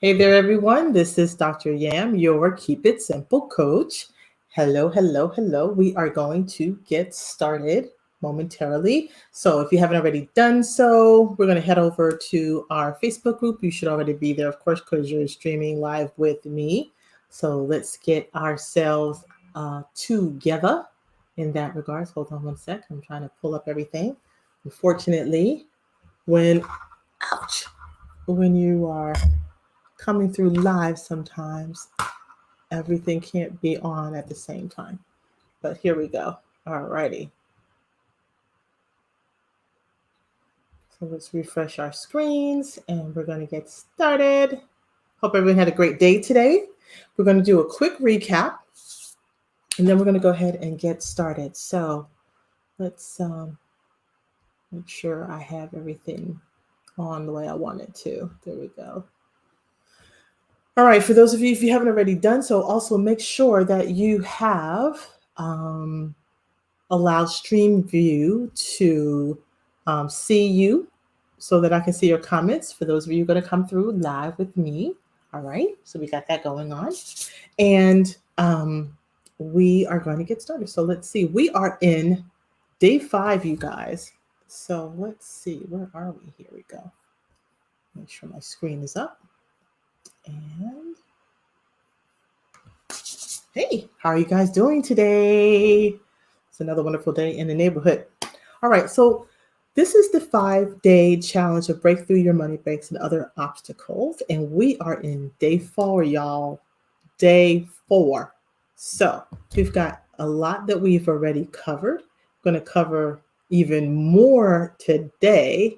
Hey there, everyone. This is Dr. Yam, your Keep It Simple coach. Hello, hello, hello. We are going to get started momentarily. So, if you haven't already done so, we're going to head over to our Facebook group. You should already be there, of course, because you're streaming live with me. So, let's get ourselves together in that regards. Hold on one sec. I'm trying to pull up everything. Unfortunately, when, ouch, when you are coming through live sometimes everything can't be on at the same time, but here we go. Alrighty, so let's refresh our screens and we're going to get started. Hope everyone had a great day today. We're going to do a quick recap and then we're going to go ahead and get started. So let's make sure I have everything on the way I want it to. There we go. All right, for those of you, if you haven't already done so, also make sure that you have um, allowed Stream View to see you so that I can see your comments. For those of you going to come through live with me. All right, so we got that going on. And we are going to get started. So let's see, we are in day 5, you guys. So let's see, where are we? Here we go. Make sure my screen is up. And hey, how are you guys doing today? It's another wonderful day in the neighborhood. All right, so this is the 5-day challenge of break through your money breaks and other obstacles. And we are in day 4, y'all. Day 4. So we've got a lot that we've already covered. We're going to cover even more today.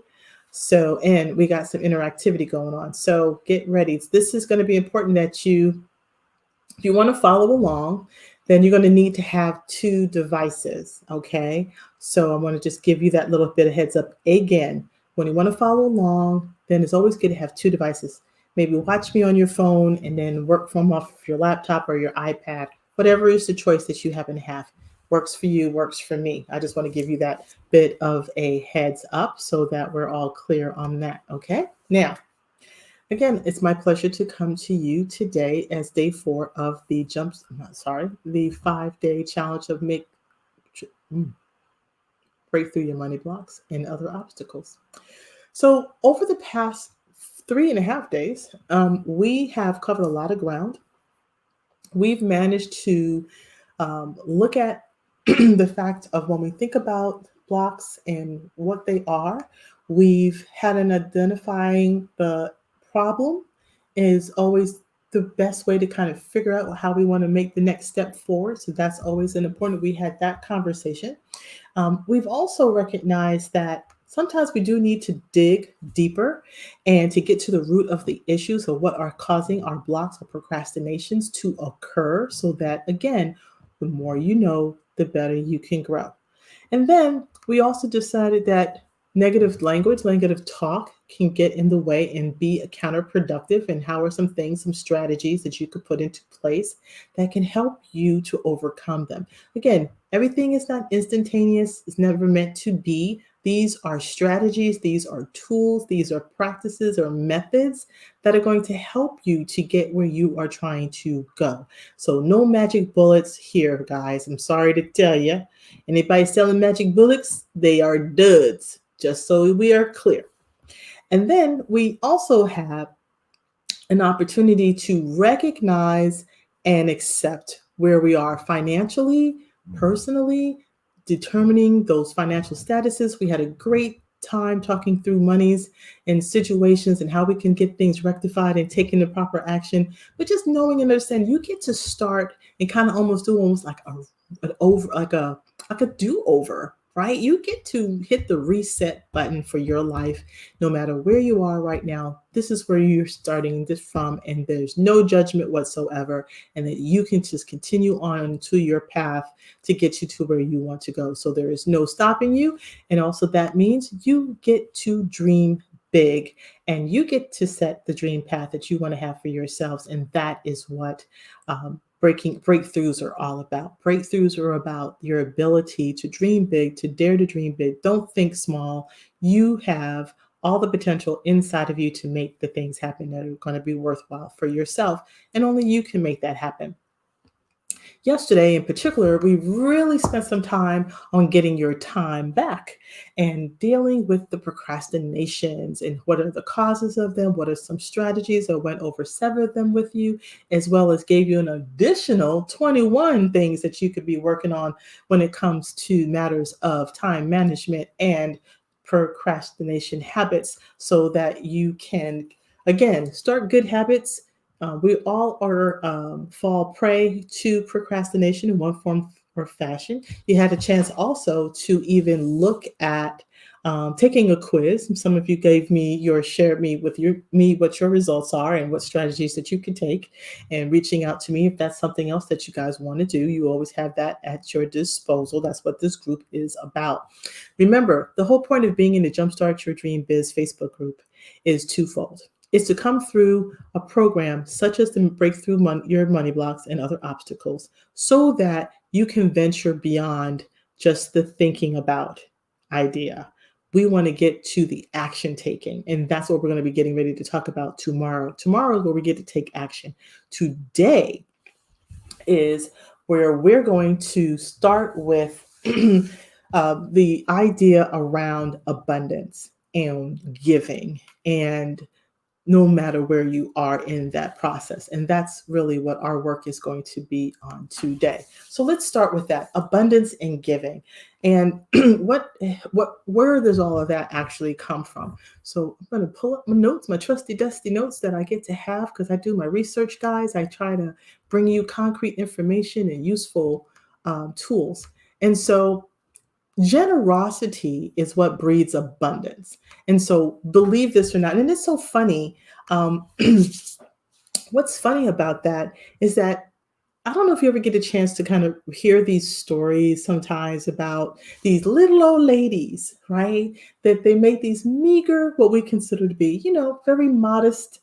So, and we got some interactivity going on. So get ready. This is going to be important that if you want to follow along, then you're going to need to have 2 devices, okay? So I want to just give you that little bit of heads up again. When you want to follow along, then it's always good to have 2 devices. Maybe watch me on your phone and then work from off of your laptop or your iPad. Whatever is the choice that you happen to have. Works for you, works for me. I just want to give you that bit of a heads up so that we're all clear on that, okay? Now, again, it's my pleasure to come to you today as day 4 of the the 5-day challenge of break through your money blocks and other obstacles. So over the past 3.5 days, we have covered a lot of ground. We've managed to look at the fact of when we think about blocks and what they are, we've had an identifying the problem is always the best way to kind of figure out how we want to make the next step forward. So that's always an important. We had that conversation. We've also recognized that sometimes we do need to dig deeper and to get to the root of the issues of what are causing our blocks or procrastinations to occur so that, again, the more you know, the better you can grow. And then we also decided that negative language, negative talk can get in the way and be counterproductive. And how are some things, some strategies that you could put into place that can help you to overcome them? Again, everything is not instantaneous, it's never meant to be. These are strategies, these are tools, these are practices or methods that are going to help you to get where you are trying to go. So, no magic bullets here, guys. I'm sorry to tell you. Anybody selling magic bullets, they are duds, just so we are clear. And then we also have an opportunity to recognize and accept where we are financially, personally, determining those financial statuses. We had a great time talking through monies and situations and how we can get things rectified and taking the proper action. But just knowing and understanding, you get to start and kind of almost do almost like a do-over, right? You get to hit the reset button for your life no matter where you are right now. This is where you're starting this from, and there's no judgment whatsoever, and that you can just continue on to your path to get you to where you want to go. So there is no stopping you. And also that means you get to dream big and you get to set the dream path that you want to have for yourselves. And that is what breakthroughs are all about. Breakthroughs are about your ability to dream big, to dare to dream big. Don't think small. You have all the potential inside of you to make the things happen that are going to be worthwhile for yourself. And only you can make that happen. Yesterday, in particular, we really spent some time on getting your time back and dealing with the procrastinations and what are the causes of them, what are some strategies. I went over several of them with you, as well as gave you an additional 21 things that you could be working on when it comes to matters of time management and procrastination habits so that you can, again, start good habits. We all are fall prey to procrastination in one form or fashion. You had a chance also to even look at taking a quiz. Some of you shared me with me what your results are and what strategies that you can take, and reaching out to me if that's something else that you guys want to do. You always have that at your disposal. That's what this group is about. Remember, the whole point of being in the Jumpstart Your Dream Biz Facebook group is twofold. Is to come through a program such as the Breakthrough Your Money Blocks and Other Obstacles so that you can venture beyond just the thinking about idea. We want to get to the action taking, and that's what we're going to be getting ready to talk about tomorrow. Tomorrow is where we get to take action. Today is where we're going to start with the idea around abundance and giving, and no matter where you are in that process. And that's really what our work is going to be on today. So let's start with that, abundance and giving. And where does all of that actually come from? So I'm going to pull up my notes, my trusty dusty notes that I get to have because I do my research, guys. I try to bring you concrete information and useful tools. And so generosity is what breeds abundance. And so believe this or not, and it's so funny. What's funny about that is that I don't know if you ever get a chance to kind of hear these stories sometimes about these little old ladies, right? That they make these meager, what we consider to be, very modest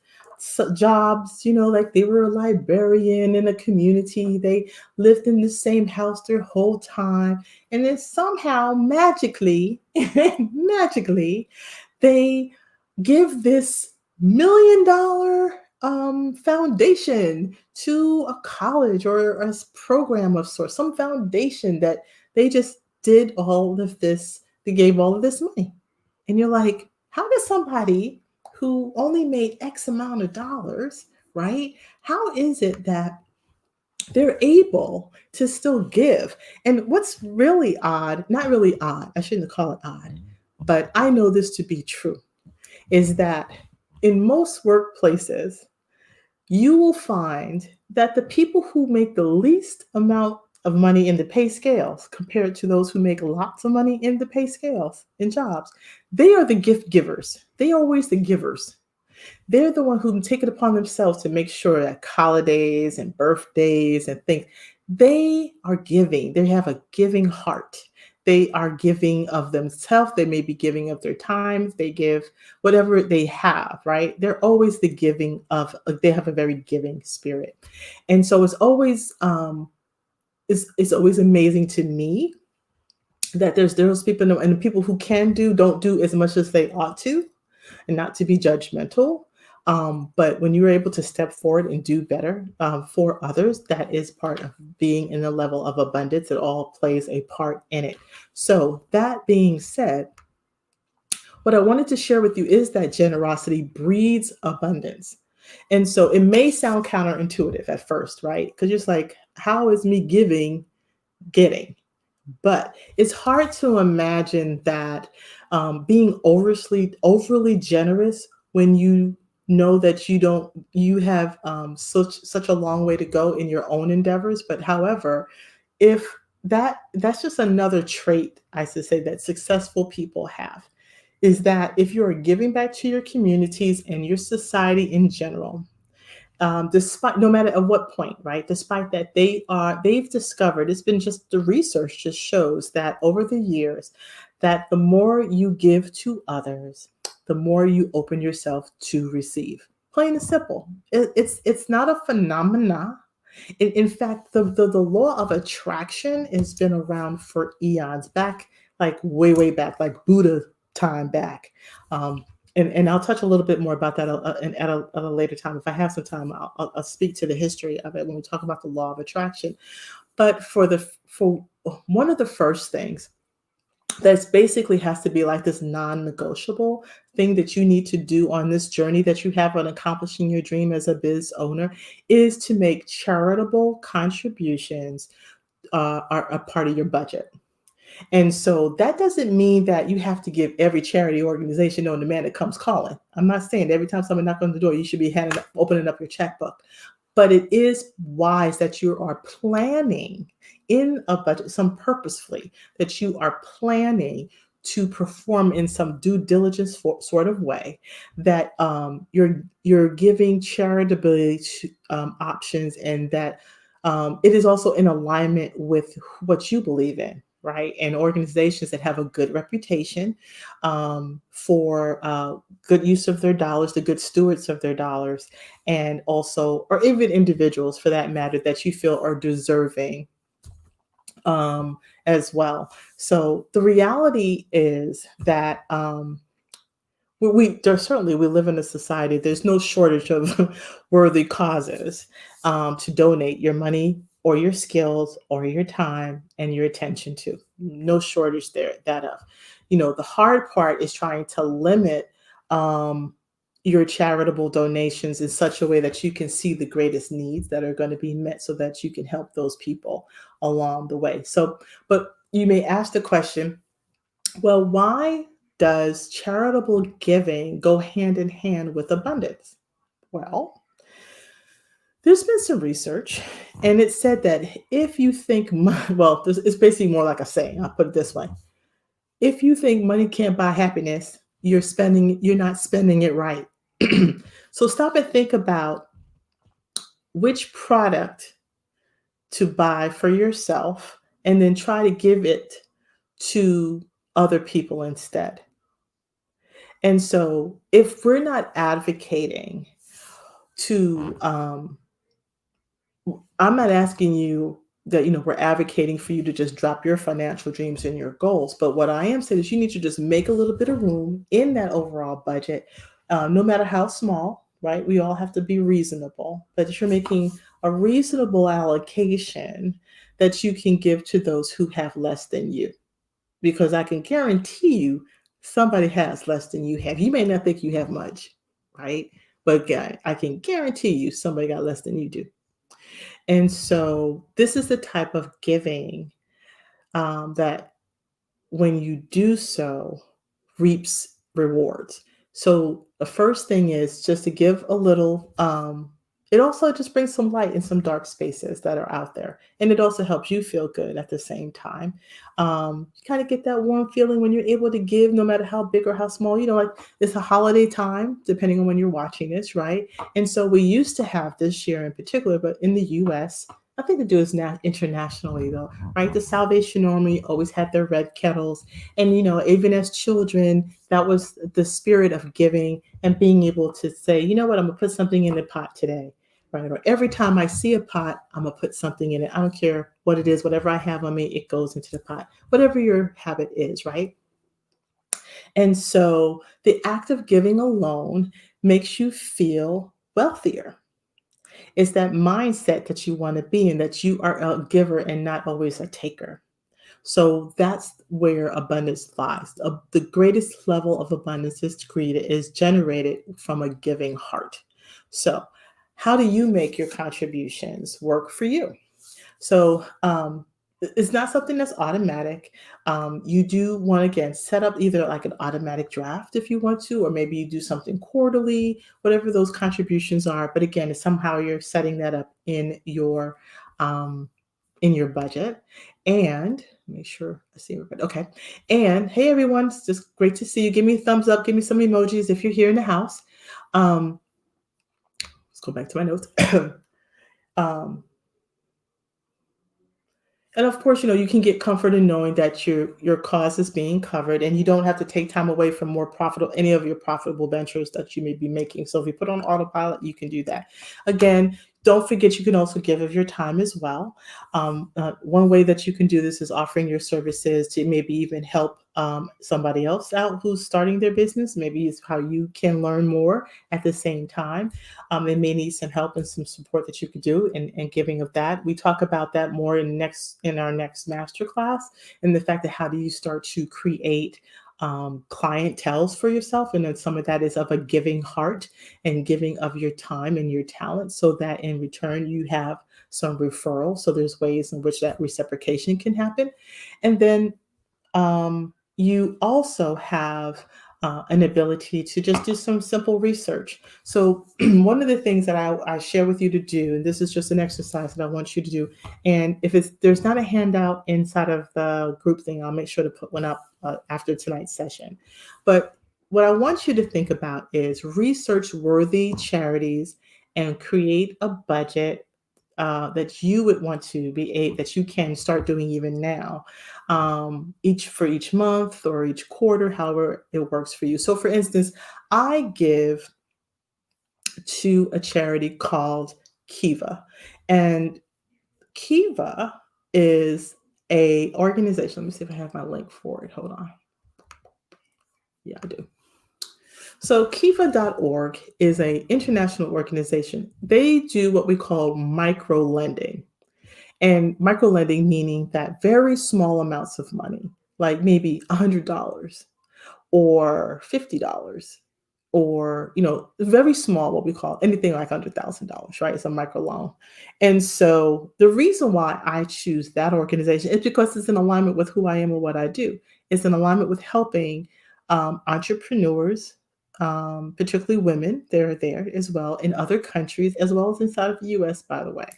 jobs, like they were a librarian in a community. They lived in the same house their whole time. And then somehow magically, they give this $1 million foundation to a college or a program of sorts, some foundation that they just did all of this, they gave all of this money. And you're like, how does somebody who only made X amount of dollars, right? How is it that they're able to still give? And what's really odd, not really odd, I shouldn't call it odd, but I know this to be true, is that in most workplaces, you will find that the people who make the least amount of money in the pay scales compared to those who make lots of money in the pay scales in jobs, they are the gift givers. They are always the givers. They're the one who take it upon themselves to make sure that holidays and birthdays and things, they are giving. They have a giving heart. They are giving of themselves. They may be giving of their time. They give whatever they have, right? They're always the giving of, they have a very giving spirit. And so it's always amazing to me that there's those people, and the people who can don't do as much as they ought to, and not to be judgmental. But when you're able to step forward and do better for others, that is part of being in a level of abundance. It all plays a part in it. So that being said, what I wanted to share with you is that generosity breeds abundance. And so it may sound counterintuitive at first, right? Because you're just like, how is me giving getting? But it's hard to imagine that being overly generous when you know that you have such a long way to go in your own endeavors. But however, if that's just another trait, I should say, that successful people have, is that if you're giving back to your communities and your society in general, despite no matter at what point, right? Despite that, they've discovered, it's been just the research just shows that over the years, that the more you give to others, the more you open yourself to receive. Plain and simple. It's not a phenomena. In fact, the law of attraction has been around for eons, back like way back, like Buddha time back. and I'll touch a little bit more about that at a later time. If I have some time, I'll speak to the history of it when we talk about the law of attraction. But for one of the first things that's basically has to be like this non-negotiable thing that you need to do on this journey that you have on accomplishing your dream as a biz owner is to make charitable contributions are a part of your budget. And so that doesn't mean that you have to give every charity organization on demand that comes calling. I'm not saying every time someone knocks on the door, you should be opening up your checkbook. But it is wise that you are planning in a budget, some purposefully, that you are planning to perform in some due diligence sort of way, that you're giving charitability options, and that it is also in alignment with what you believe in, right? And organizations that have a good reputation for good use of their dollars, the good stewards of their dollars, and also, or even individuals for that matter, that you feel are deserving as well. So the reality is that we live in a society. There's no shortage of worthy causes to donate your money or your skills or your time and your attention to. No shortage there that of. The hard part is trying to limit your charitable donations in such a way that you can see the greatest needs that are going to be met, so that you can help those people along the way. So, but you may ask the question, well, why does charitable giving go hand in hand with abundance? Well, there's been some research, and it said that if you think, well, it's basically more like a saying. I'll put it this way: if you think money can't buy happiness, you're not spending it right. So stop and think about which product to buy for yourself, and then try to give it to other people instead. And so if we're not advocating to, I'm not asking you that, we're advocating for you to just drop your financial dreams and your goals. But what I am saying is you need to just make a little bit of room in that overall budget, no matter how small, right? We all have to be reasonable, but if you're making a reasonable allocation that you can give to those who have less than you, because I can guarantee you somebody has less than you have. You may not think you have much, right? But again, I can guarantee you somebody got less than you do. And so this is the type of giving that when you do so reaps rewards. So the first thing is just to give a little. It also just brings some light in some dark spaces that are out there. And it also helps you feel good at the same time. You kind of get that warm feeling when you're able to give, no matter how big or how small. Like it's a holiday time, depending on when you're watching this, right? And so we used to have this year in particular, but in the US, I think they do this now internationally though, right? The Salvation Army always had their red kettles. And, even as children, that was the spirit of giving and being able to say, you know what, I'm going to put something in the pot today, right? Or every time I see a pot, I'm going to put something in it. I don't care what it is, whatever I have on me, it goes into the pot, whatever your habit is, right? And so the act of giving alone makes you feel wealthier. It's that mindset that you want to be in, that you are a giver and not always a taker. So that's where abundance lies. The greatest level of abundance is generated from a giving heart. So how do you make your contributions work for you? So it's not something that's automatic. You do want to, again, set up either like an automatic draft if you want to, or maybe you do something quarterly, whatever those contributions are. But again, somehow you're setting that up in your budget. And make sure I see everybody. Okay. And hey, everyone, it's just great to see you. Give me a thumbs up. Give me some emojis if you're here in the house. Let's go back to my notes. And of course, you can get comfort in knowing that your cause is being covered, and you don't have to take time away from any of your profitable ventures that you may be making. So if you put on autopilot, you can do that. Again, Don't forget, you can also give of your time as well. One way that you can do this is offering your services to maybe even help somebody else out who's starting their business. Maybe it's how you can learn more at the same time. They may need some help and some support that you could do and giving of that. We talk about that more in our next master class, and the fact that how do you start to create clientels for yourself, and then some of that is of a giving heart and giving of your time and your talent, so that in return you have some referral. So there's ways in which that reciprocation can happen, and then you also have an ability to just do some simple research. So, one of the things that I share with you to do, and this is just an exercise that I want you to do, and if there's not a handout inside of the group thing, I'll make sure to put one up after tonight's session. But what I want you to think about is research worthy charities and create a budget that you would want to that you can start doing even now, each month or each quarter, however it works for you. So, for instance, I give to a charity called Kiva, and Kiva is a organization. Let me see if I have my link for it. Hold on. Yeah, I do. So Kiva.org is an international organization. They do what we call micro lending. And micro lending meaning that very small amounts of money, like maybe $100 or $50, or very small, what we call anything like $100,000, right? It's a micro loan. And so the reason why I choose that organization is because it's in alignment with who I am and what I do. It's in alignment with helping entrepreneurs, particularly women. They're there as well in other countries, as well as inside of the US, by the way.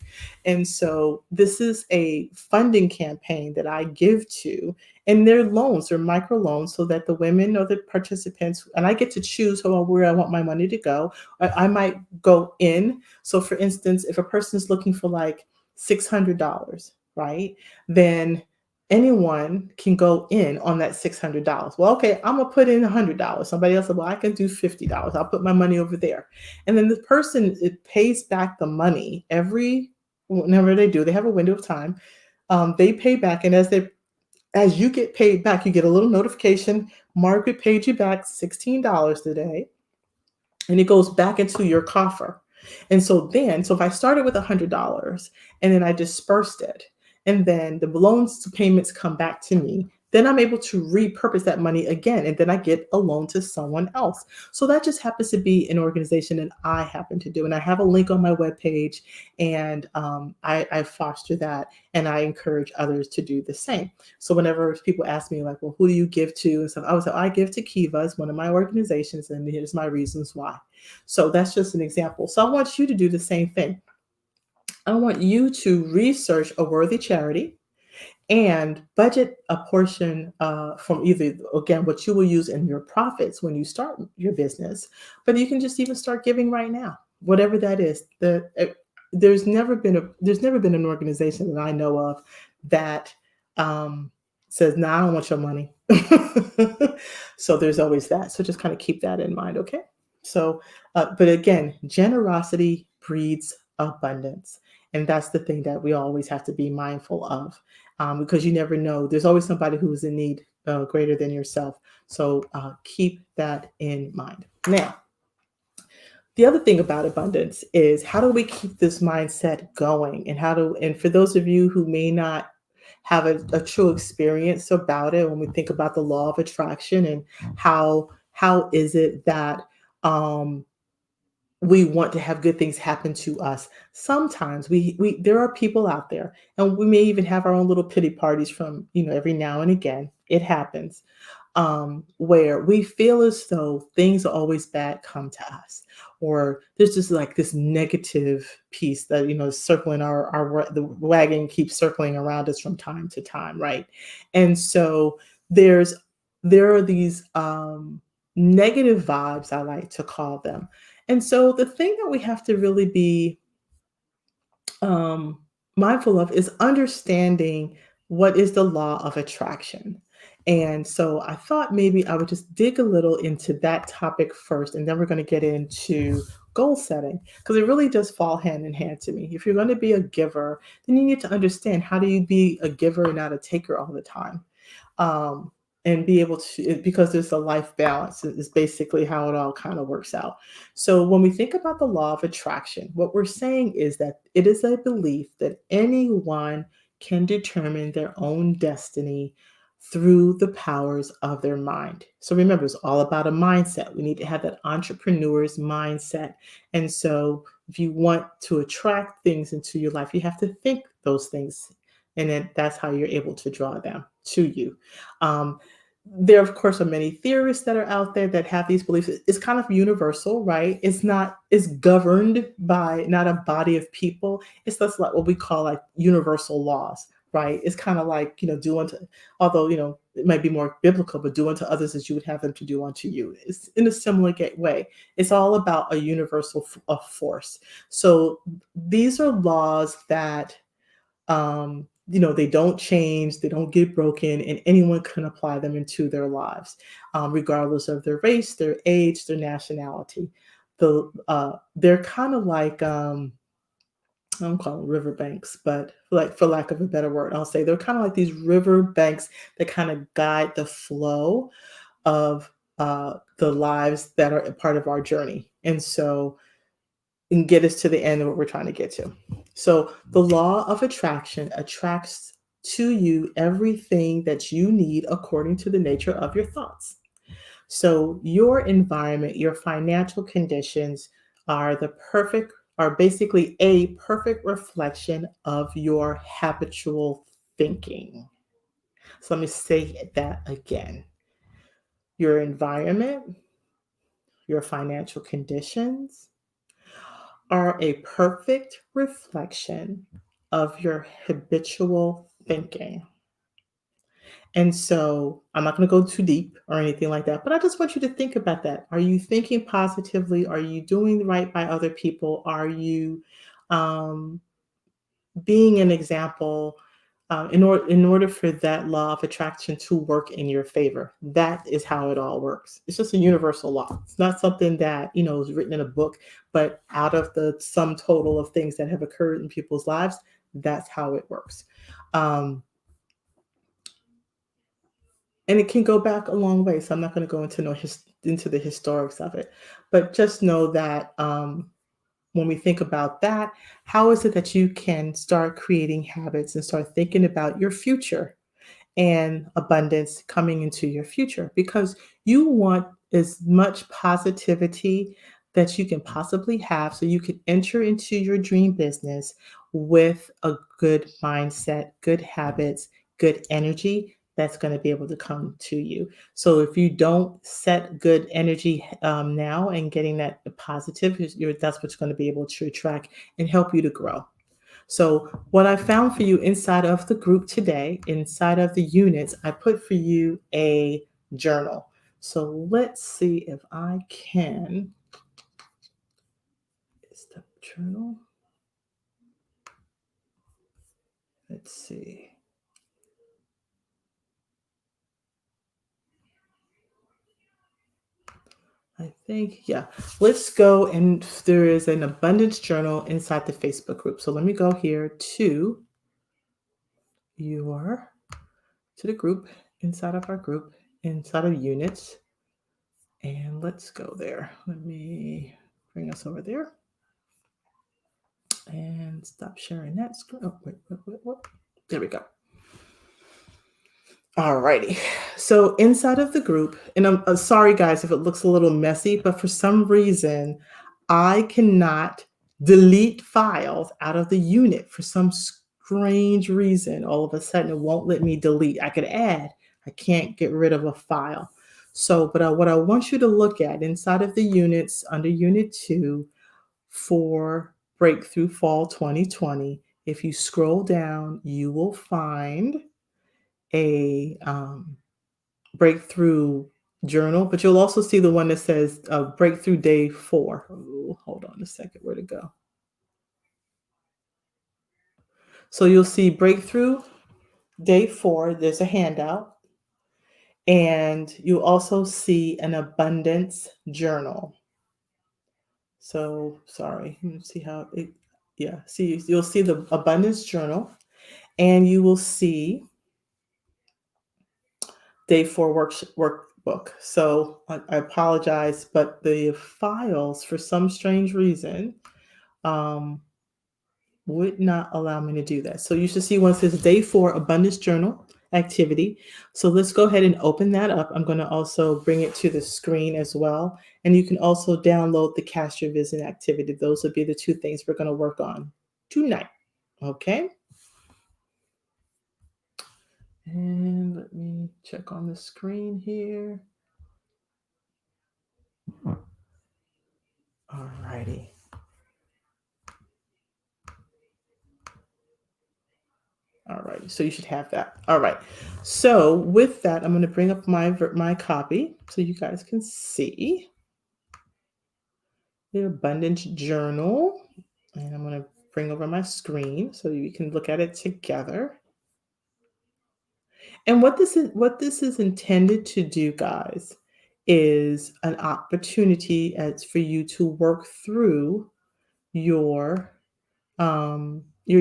And so this is a funding campaign that I give to, and they're loans, they're micro loans, so that the women or the participants, and I get to choose where I want my money to go. I might go in. So for instance, if a person is looking for like $600, right, then anyone can go in on that $600. Well, okay, I'm gonna put in $100. Somebody else said, well, I can do $50. I'll put my money over there. And then the person, it pays back the money whenever they do. They have a window of time. They pay back, and as you get paid back, you get a little notification. Margaret paid you back $16 today, and it goes back into your coffer. And so if I started with $100 and then I dispersed it, and then the loans to payments come back to me, then I'm able to repurpose that money again, and then I get a loan to someone else. So that just happens to be an organization that I happen to do. And I have a link on my webpage, and I foster that, and I encourage others to do the same. So whenever people ask me like, well, who do you give to and stuff, I would say, I give to Kiva. It's one of my organizations, and here's my reasons why. So that's just an example. So I want you to do the same thing. I want you to research a worthy charity and budget a portion from either, again, what you will use in your profits when you start your business, but you can just even start giving right now, whatever that is. There's never been an organization that I know of that says, "No, I don't want your money." So there's always that. So just kind of keep that in mind, okay? So, but again, generosity breeds abundance. And that's the thing that we always have to be mindful of, because you never know. There's always somebody who is in need greater than yourself. So keep that in mind. Now, the other thing about abundance is, how do we keep this mindset going? And for those of you who may not have a true experience about it, when we think about the law of attraction and how is it that we want to have good things happen to us. Sometimes there are people out there, and we may even have our own little pity parties from, every now and again. It happens, where we feel as though things are always bad come to us, or there's just like this negative piece that, is circling the wagon keeps circling around us from time to time, right? And so there are these negative vibes, I like to call them. And so the thing that we have to really be mindful of is understanding what is the law of attraction. And so I thought maybe I would just dig a little into that topic first, and then we're going to get into goal setting, because it really does fall hand in hand to me. If you're going to be a giver, then you need to understand, how do you be a giver and not a taker all the time? Um, and be able to, because there's a life balance, is basically how it all kind of works out. So when we think about the law of attraction, what we're saying is that it is a belief that anyone can determine their own destiny through the powers of their mind. So remember, it's all about a mindset. We need to have that entrepreneur's mindset. And so if you want to attract things into your life, you have to think those things. And then that's how you're able to draw them to you. Um, there, of course, are many theorists that are out there that have these beliefs. It's kind of universal, right? It's governed by not a body of people. It's just like what we call like universal laws, right? It's kind of like, do unto, although, it might be more biblical, but do unto others as you would have them to do unto you. It's in a similar way. It's all about a universal force. So these are laws that they don't change, they don't get broken, and anyone can apply them into their lives, regardless of their race, their age, their nationality. They're kind of like, I don't call them riverbanks, but like, for lack of a better word, I'll say they're kind of like these riverbanks that kind of guide the flow of the lives that are a part of our journey. And get us to the end of what we're trying to get to. So the law of attraction attracts to you everything that you need according to the nature of your thoughts. So your environment, your financial conditions are basically a perfect reflection of your habitual thinking. So let me say that again. Your environment, your financial conditions, are a perfect reflection of your habitual thinking. And so I'm not going to go too deep or anything like that, but I just want you to think about that. Are you thinking positively? Are you doing right by other people? Are you um, being an example, in order for that law of attraction to work in your favor? That is how it all works. It's just a universal law. It's not something that is written in a book, but out of the sum total of things that have occurred in people's lives, that's how it works. Um, and it can go back a long way. So I'm not going to go into the historics of it, but just know that when we think about that, how is it that you can start creating habits and start thinking about your future and abundance coming into your future? Because you want as much positivity that you can possibly have, so you can enter into your dream business with a good mindset, good habits, good energy that's going to be able to come to you. So if you don't set good energy now and getting that positive, that's what's going to be able to attract and help you to grow. So what I found for you inside of the group today, inside of the units, I put for you a journal. So let's see if I can. Is the journal? Let's see. I think, yeah. Let's go, and there is an abundance journal inside the Facebook group. So let me go here to the group, inside of our group, inside of units. And let's go there. Let me bring us over there. And stop sharing that screen. Oh, wait. There we go. Alrighty. So inside of the group, and I'm sorry guys if it looks a little messy, but for some reason I cannot delete files out of the unit for some strange reason. All of a sudden it won't let me delete. I could add, I can't get rid of a file. So, but what I want you to look at inside of the units under Unit 2 for Breakthrough Fall 2020, if you scroll down, you will find a breakthrough journal, but you'll also see the one that says Breakthrough Day 4. Ooh, hold on a second, where'd it go? So you'll see Breakthrough Day 4, there's a handout, and you also see an abundance journal. So sorry. See how it, yeah. See, you'll see the abundance journal, and you will see day 4 workbook. So I apologize, but the files, for some strange reason, um, would not allow me to do that. So you should see one says day 4 abundance journal activity. So let's go ahead and open that up. I'm going to also bring it to the screen as well. And you can also download the Cast Your Vision activity. Those would be the two things we're going to work on tonight. Okay. And let me check on the screen here. All righty. All right, so you should have that. All right, so with that, I'm going to bring up my copy so you guys can see the abundance journal, and I'm going to bring over my screen so you can look at it together. And what this is intended to do, guys, is an opportunity as for you to work through your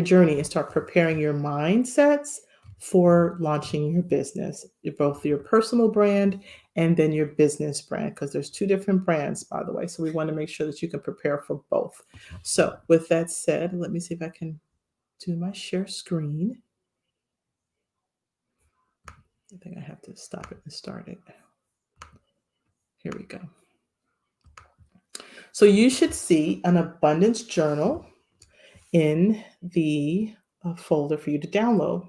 journey and start preparing your mindsets for launching your business, both your personal brand and then your business brand, because there's two different brands, by the way. So we want to make sure that you can prepare for both. So with that said, let me see if I can do my share screen. I think I have to stop it and start it. Here we go. So you should see an abundance journal in the folder for you to download.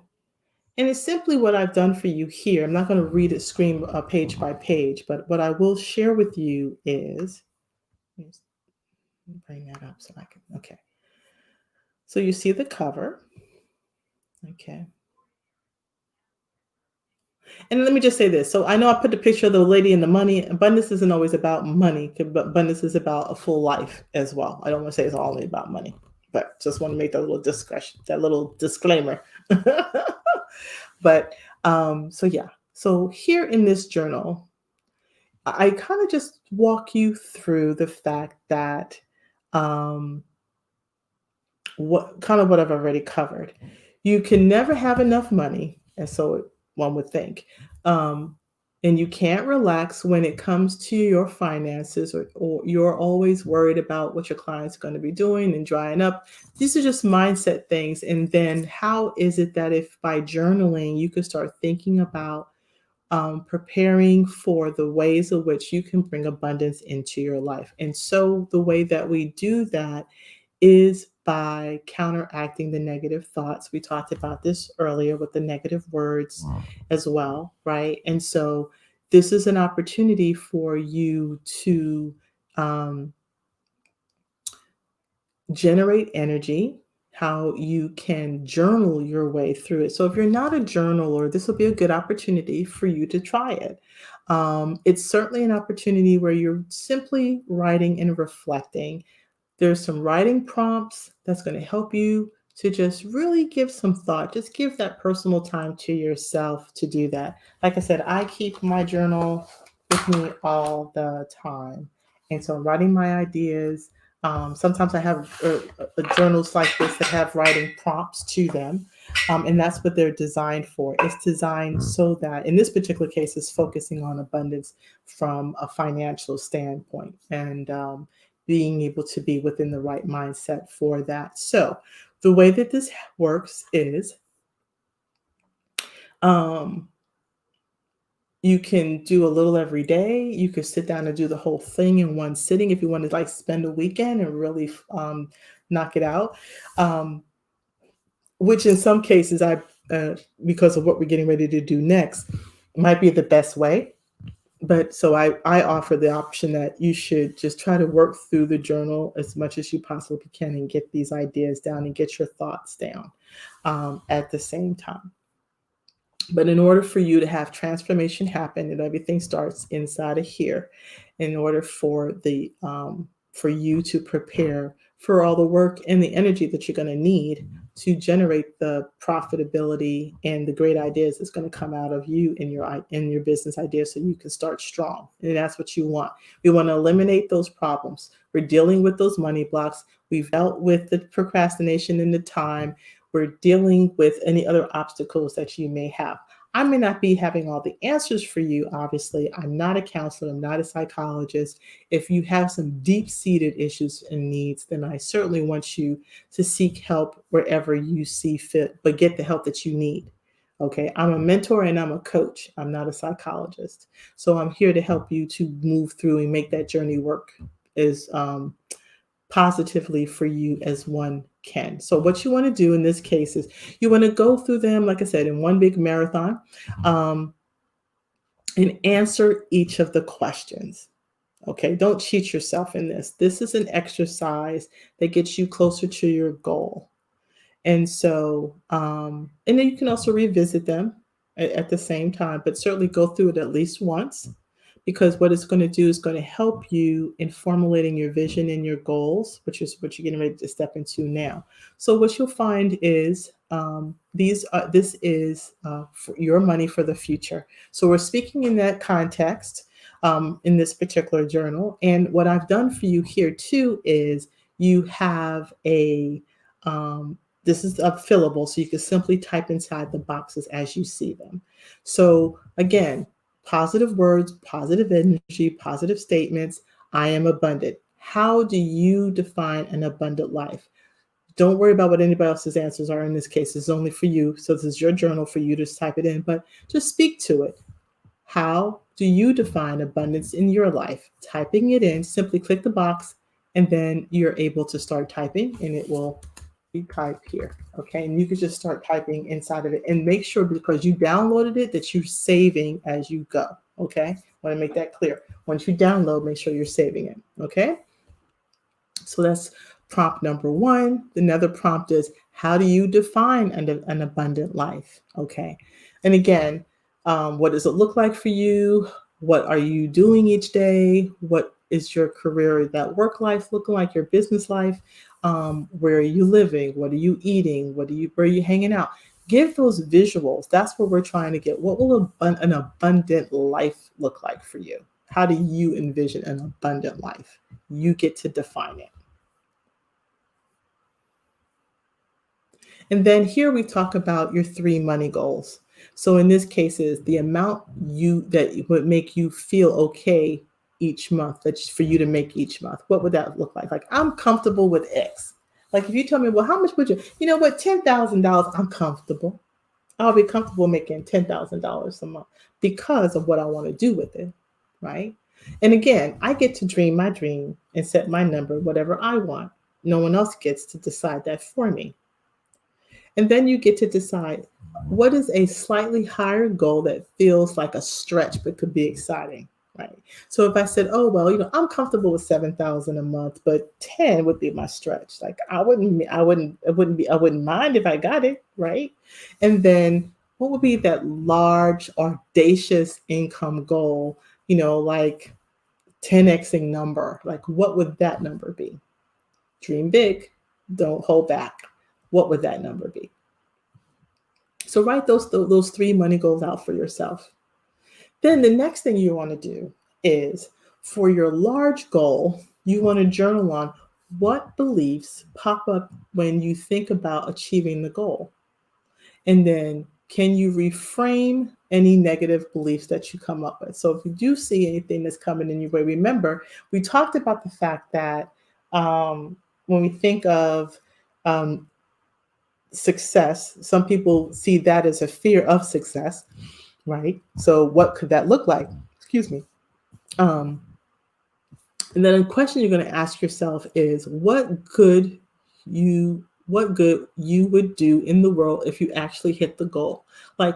And it's simply what I've done for you here. I'm not going to read it screen page by page, but what I will share with you is, bring that up so I can, okay. So you see the cover, okay. And let me just say this. So I know I put the picture of the lady and the money. Abundance isn't always about money, but abundance is about a full life as well. I don't want to say it's only about money, but just want to make that little discussion, that little disclaimer. But so yeah. So here in this journal, I kind of just walk you through the fact that what I've already covered. You can never have enough money, and so one would think. And you can't relax when it comes to your finances, or you're always worried about what your client's going to be doing and drying up. These are just mindset things. And then how is it that if by journaling you could start thinking about preparing for the ways in which you can bring abundance into your life? And so the way that we do that is by counteracting the negative thoughts. We talked about this earlier with the negative words as well, right? And so this is an opportunity for you to generate energy, how you can journal your way through it. So if you're not a journaler, this will be a good opportunity for you to try it. It's certainly an opportunity where you're simply writing and reflecting. There's some writing prompts that's going to help you to just really give some thought. Just give that personal time to yourself to do that. Like I said, I keep my journal with me all the time. And so I'm writing my ideas. Sometimes I have journals like this that have writing prompts to them. And that's what they're designed for. It's designed so that, in this particular case, it's focusing on abundance from a financial standpoint. And being able to be within the right mindset for that. So the way that this works is you can do a little every day. You could sit down and do the whole thing in one sitting if you want to like spend a weekend and really knock it out. Which in some cases, because of what we're getting ready to do next, might be the best way. But so I offer the option that you should just try to work through the journal as much as you possibly can and get these ideas down and get your thoughts down at the same time. But in order for you to have transformation happen, and everything starts inside of here, in order for for you to prepare for all the work and the energy that you're going to need to generate the profitability and the great ideas that's going to come out of you in your business idea, so you can start strong. And that's what you want. We want to eliminate those problems. We're dealing with those money blocks. We've dealt with the procrastination and the time. We're dealing with any other obstacles that you may have. I may not be having all the answers for you, obviously. I'm not a counselor, I'm not a psychologist. If you have some deep-seated issues and needs, then I certainly want you to seek help wherever you see fit, but get the help that you need. Okay, I'm a mentor and I'm a coach. I'm not a psychologist. So I'm here to help you to move through and make that journey work as positively for you as one can. So what you want to do in this case is you want to go through them, like I said, in one big marathon, um, and answer each of the questions. Okay, don't cheat yourself in this. This is an exercise that gets you closer to your goal. And so, and then you can also revisit them at the same time, but certainly go through it at least once, because what it's going to do is going to help you in formulating your vision and your goals, which is what you're getting ready to step into now. So what you'll find is this is for your money for the future. So we're speaking in that context in this particular journal. And what I've done for you here too is you have this is a fillable, so you can simply type inside the boxes as you see them. So again, positive words, positive energy, positive statements. I am abundant. How do you define an abundant life? Don't worry about what anybody else's answers are in this case. It's only for you. So this is your journal for you to type it in, but just speak to it. How do you define abundance in your life? Typing it in, simply click the box, and then you're able to start typing, and it will be typed here. Okay, and you can just start typing inside of it, and make sure, because you downloaded it, that you're saving as you go. Okay, I want to make that clear. Once you download, make sure you're saving it. Okay, so that's prompt number one. Another prompt is, how do you define an abundant life? Okay, and again, what does it look like for you? What are you doing each day? What is your career, that work life looking like, your business life? Where are you living? What are you eating? Where are you hanging out? Give those visuals. That's what we're trying to get. What will an abundant life look like for you? How do you envision an abundant life? You get to define it. And then here we talk about your 3 money goals. So in this case is the amount that would make you feel okay each month, that's for you to make each month. What would that look like? Like, I'm comfortable with X. Like, if you tell me, well, how much would you know what, $10,000, I'm comfortable. I'll be comfortable making $10,000 a month because of what I want to do with it, right? And again, I get to dream my dream and set my number, whatever I want. No one else gets to decide that for me. And then you get to decide, what is a slightly higher goal that feels like a stretch but could be exciting, right? So if I said, oh, well, I'm comfortable with 7,000 a month, but 10 would be my stretch. Like, I wouldn't mind if I got it, right? And then what would be that large, audacious income goal, like 10xing number? Like, what would that number be? Dream big, don't hold back. What would that number be? So write those 3 money goals out for yourself. Then the next thing you want to do is, for your large goal, you want to journal on what beliefs pop up when you think about achieving the goal. And then, can you reframe any negative beliefs that you come up with? So if you do see anything that's coming in your way, remember, we talked about the fact that when we think of success, some people see that as a fear of success, right? So what could that look like? Excuse me. And then a question you're going to ask yourself is, what good you would do in the world if you actually hit the goal? Like,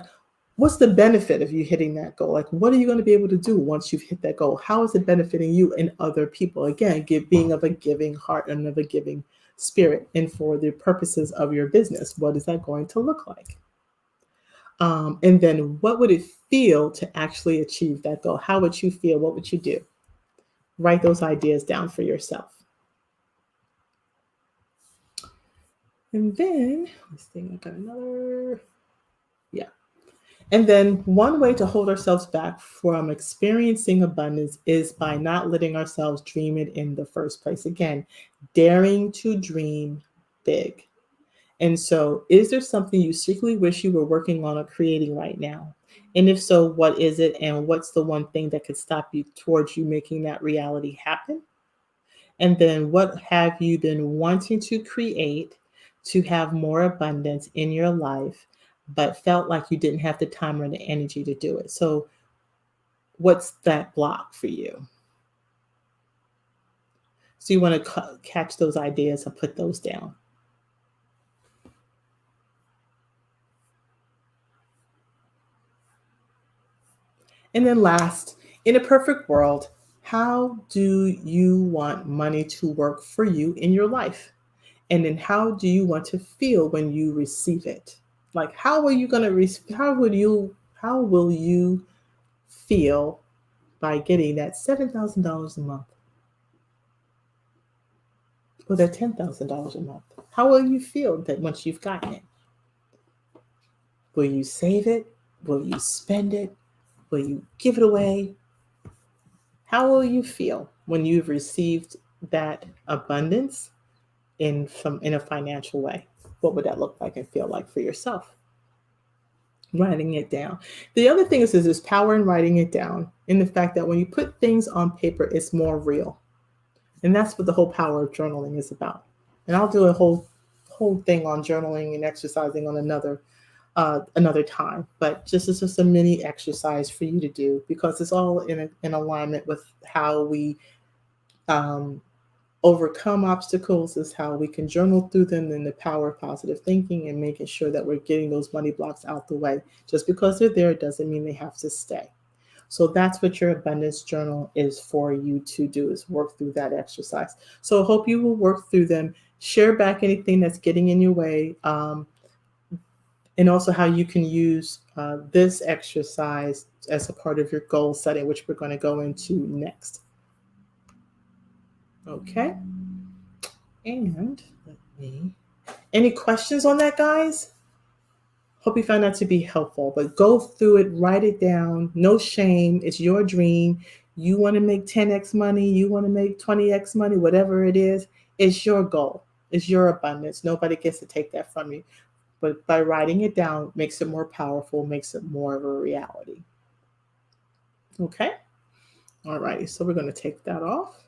what's the benefit of you hitting that goal? Like, what are you going to be able to do once you've hit that goal? How is it benefiting you and other people? Again, being of a giving heart and of a giving spirit, and for the purposes of your business, what is that going to look like? And then, what would it feel to actually achieve that goal? How would you feel? What would you do? Write those ideas down for yourself. And then, let's think, I got another. Yeah. And then one way to hold ourselves back from experiencing abundance is by not letting ourselves dream it in the first place. Again, daring to dream big. And so, is there something you secretly wish you were working on or creating right now? And if so, what is it? And what's the one thing that could stop you towards you making that reality happen? And then, what have you been wanting to create to have more abundance in your life, but felt like you didn't have the time or the energy to do it? So, what's that block for you? So, you want to catch those ideas and put those down. And then last, in a perfect world, how do you want money to work for you in your life? And then how do you want to feel when you receive it? Like how are you going to how will you feel by getting that $7,000 a month or that $10,000 a month? How will you feel that once you've gotten it? Will you save it? Will you spend it? Will you give it away? How will you feel when you've received that abundance in a financial way? What would that look like and feel like for yourself? Writing it down. The other thing is there's power in writing it down, in the fact that when you put things on paper, it's more real. And that's what the whole power of journaling is about. And I'll do a whole thing on journaling and exercising on another time. But it's just a mini exercise for you to do because it's all in alignment with how we um, overcome obstacles, is how we can journal through them, and the power of positive thinking and making sure that we're getting those money blocks out the way. Just because they're there doesn't mean they have to stay. So that's what your abundance journal is for you to do, is work through that exercise. So I hope you will work through them, share back anything that's getting in your way, and also how you can use this exercise as a part of your goal setting, which we're going to go into next. Okay. And any questions on that, guys? Hope you found that to be helpful. But go through it, write it down. No shame. It's your dream. You want to make 10x money, you want to make 20x money, whatever it is, it's your goal. It's your abundance. Nobody gets to take that from you. But by writing it down makes it more powerful, makes it more of a reality. Okay? All righty. So we're going to take that off.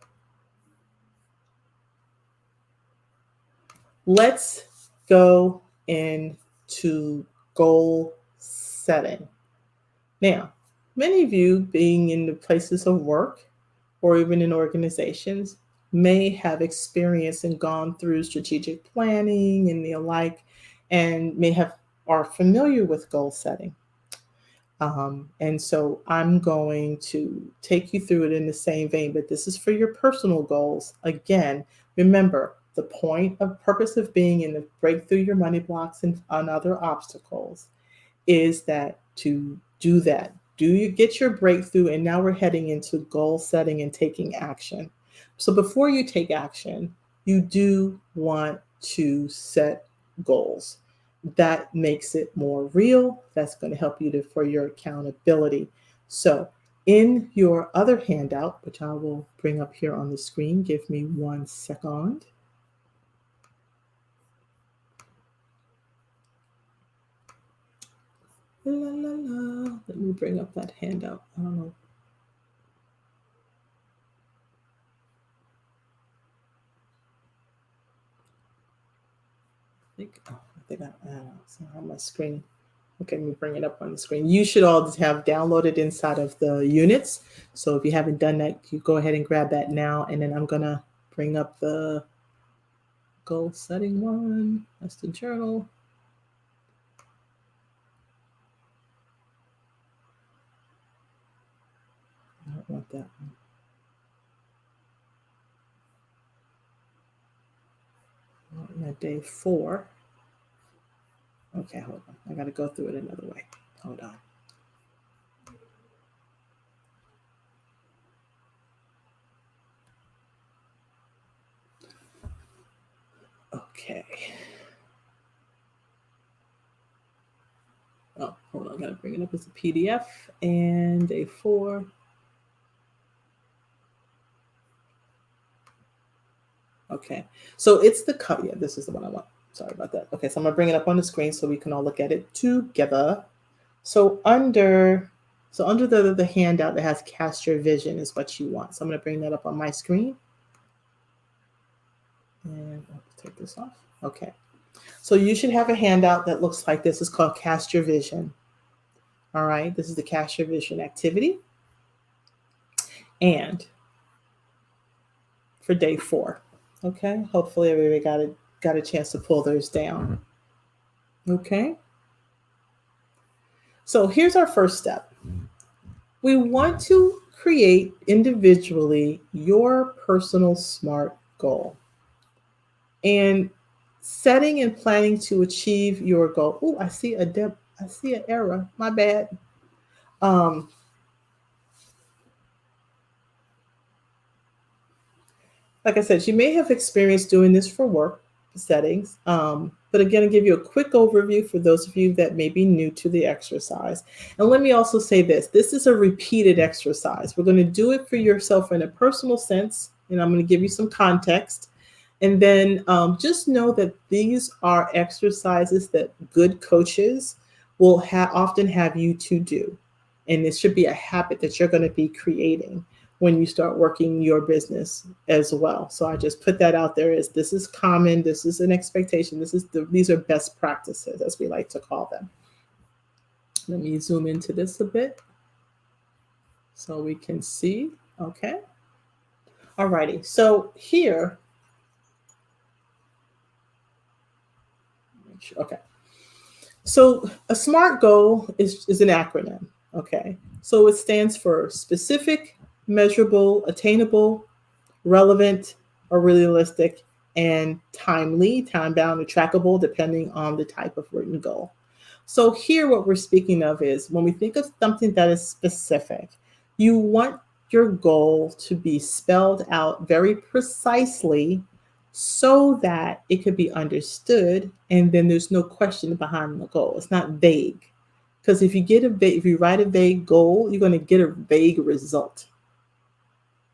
Let's go into goal setting. Now, many of you being in the places of work or even in organizations may have experienced and gone through strategic planning and the like, and are familiar with goal setting. And so I'm going to take you through it in the same vein, but this is for your personal goals. Again, remember the purpose of being in the breakthrough your money blocks and on other obstacles is that to do that. Do you get your breakthrough? And now we're heading into goal setting and taking action. So before you take action, you do want to set goals. That makes it more real. That's going to help you for your accountability. So in your other handout, which I will bring up here on the screen, give me 1 second. La, la, la. Let me bring up that handout. I don't know. I think it's not on my screen. Okay, let me bring it up on the screen. You should all have downloaded inside of the units. So if you haven't done that, you go ahead and grab that now. And then I'm going to bring up the goal setting one. That's the journal. I don't want that one. Day 4. Okay, hold on. I got to go through it another way. Hold on. Okay. hold on, I gotta bring it up as a PDF. And day 4. Okay, so it's the cut. Yeah, this is the one I want. Sorry about that. Okay, so I'm gonna bring it up on the screen so we can all look at it together. So under the handout that has cast your vision is what you want. So I'm gonna bring that up on my screen. And I'll take this off. Okay. So you should have a handout that looks like this. It's called Cast Your Vision. All right, this is the Cast Your Vision activity. And for day 4. Okay, hopefully everybody got a chance to pull those down. Okay. So here's our first step. We want to create individually your personal SMART goal. And setting and planning to achieve your goal. Oh, I see an error. My bad. Like I said, you may have experienced doing this for work settings. But again, I'll give you a quick overview for those of you that may be new to the exercise. And let me also say this is a repeated exercise. We're going to do it for yourself in a personal sense, and I'm going to give you some context. And then just know that these are exercises that good coaches will often have you to do. And this should be a habit that you're going to be creating when you start working your business as well. So I just put that out there as this is common, this is an expectation, these are best practices, as we like to call them. Let me zoom into this a bit so we can see. Okay. All righty. So here, okay. So a SMART goal is an acronym. Okay. So it stands for specific, measurable, attainable, relevant, or realistic, and timely, time-bound, or trackable, depending on the type of written goal. So here what we're speaking of is when we think of something that is specific, you want your goal to be spelled out very precisely so that it could be understood, and then there's no question behind the goal. It's not vague. Because if you write a vague goal, you're going to get a vague result.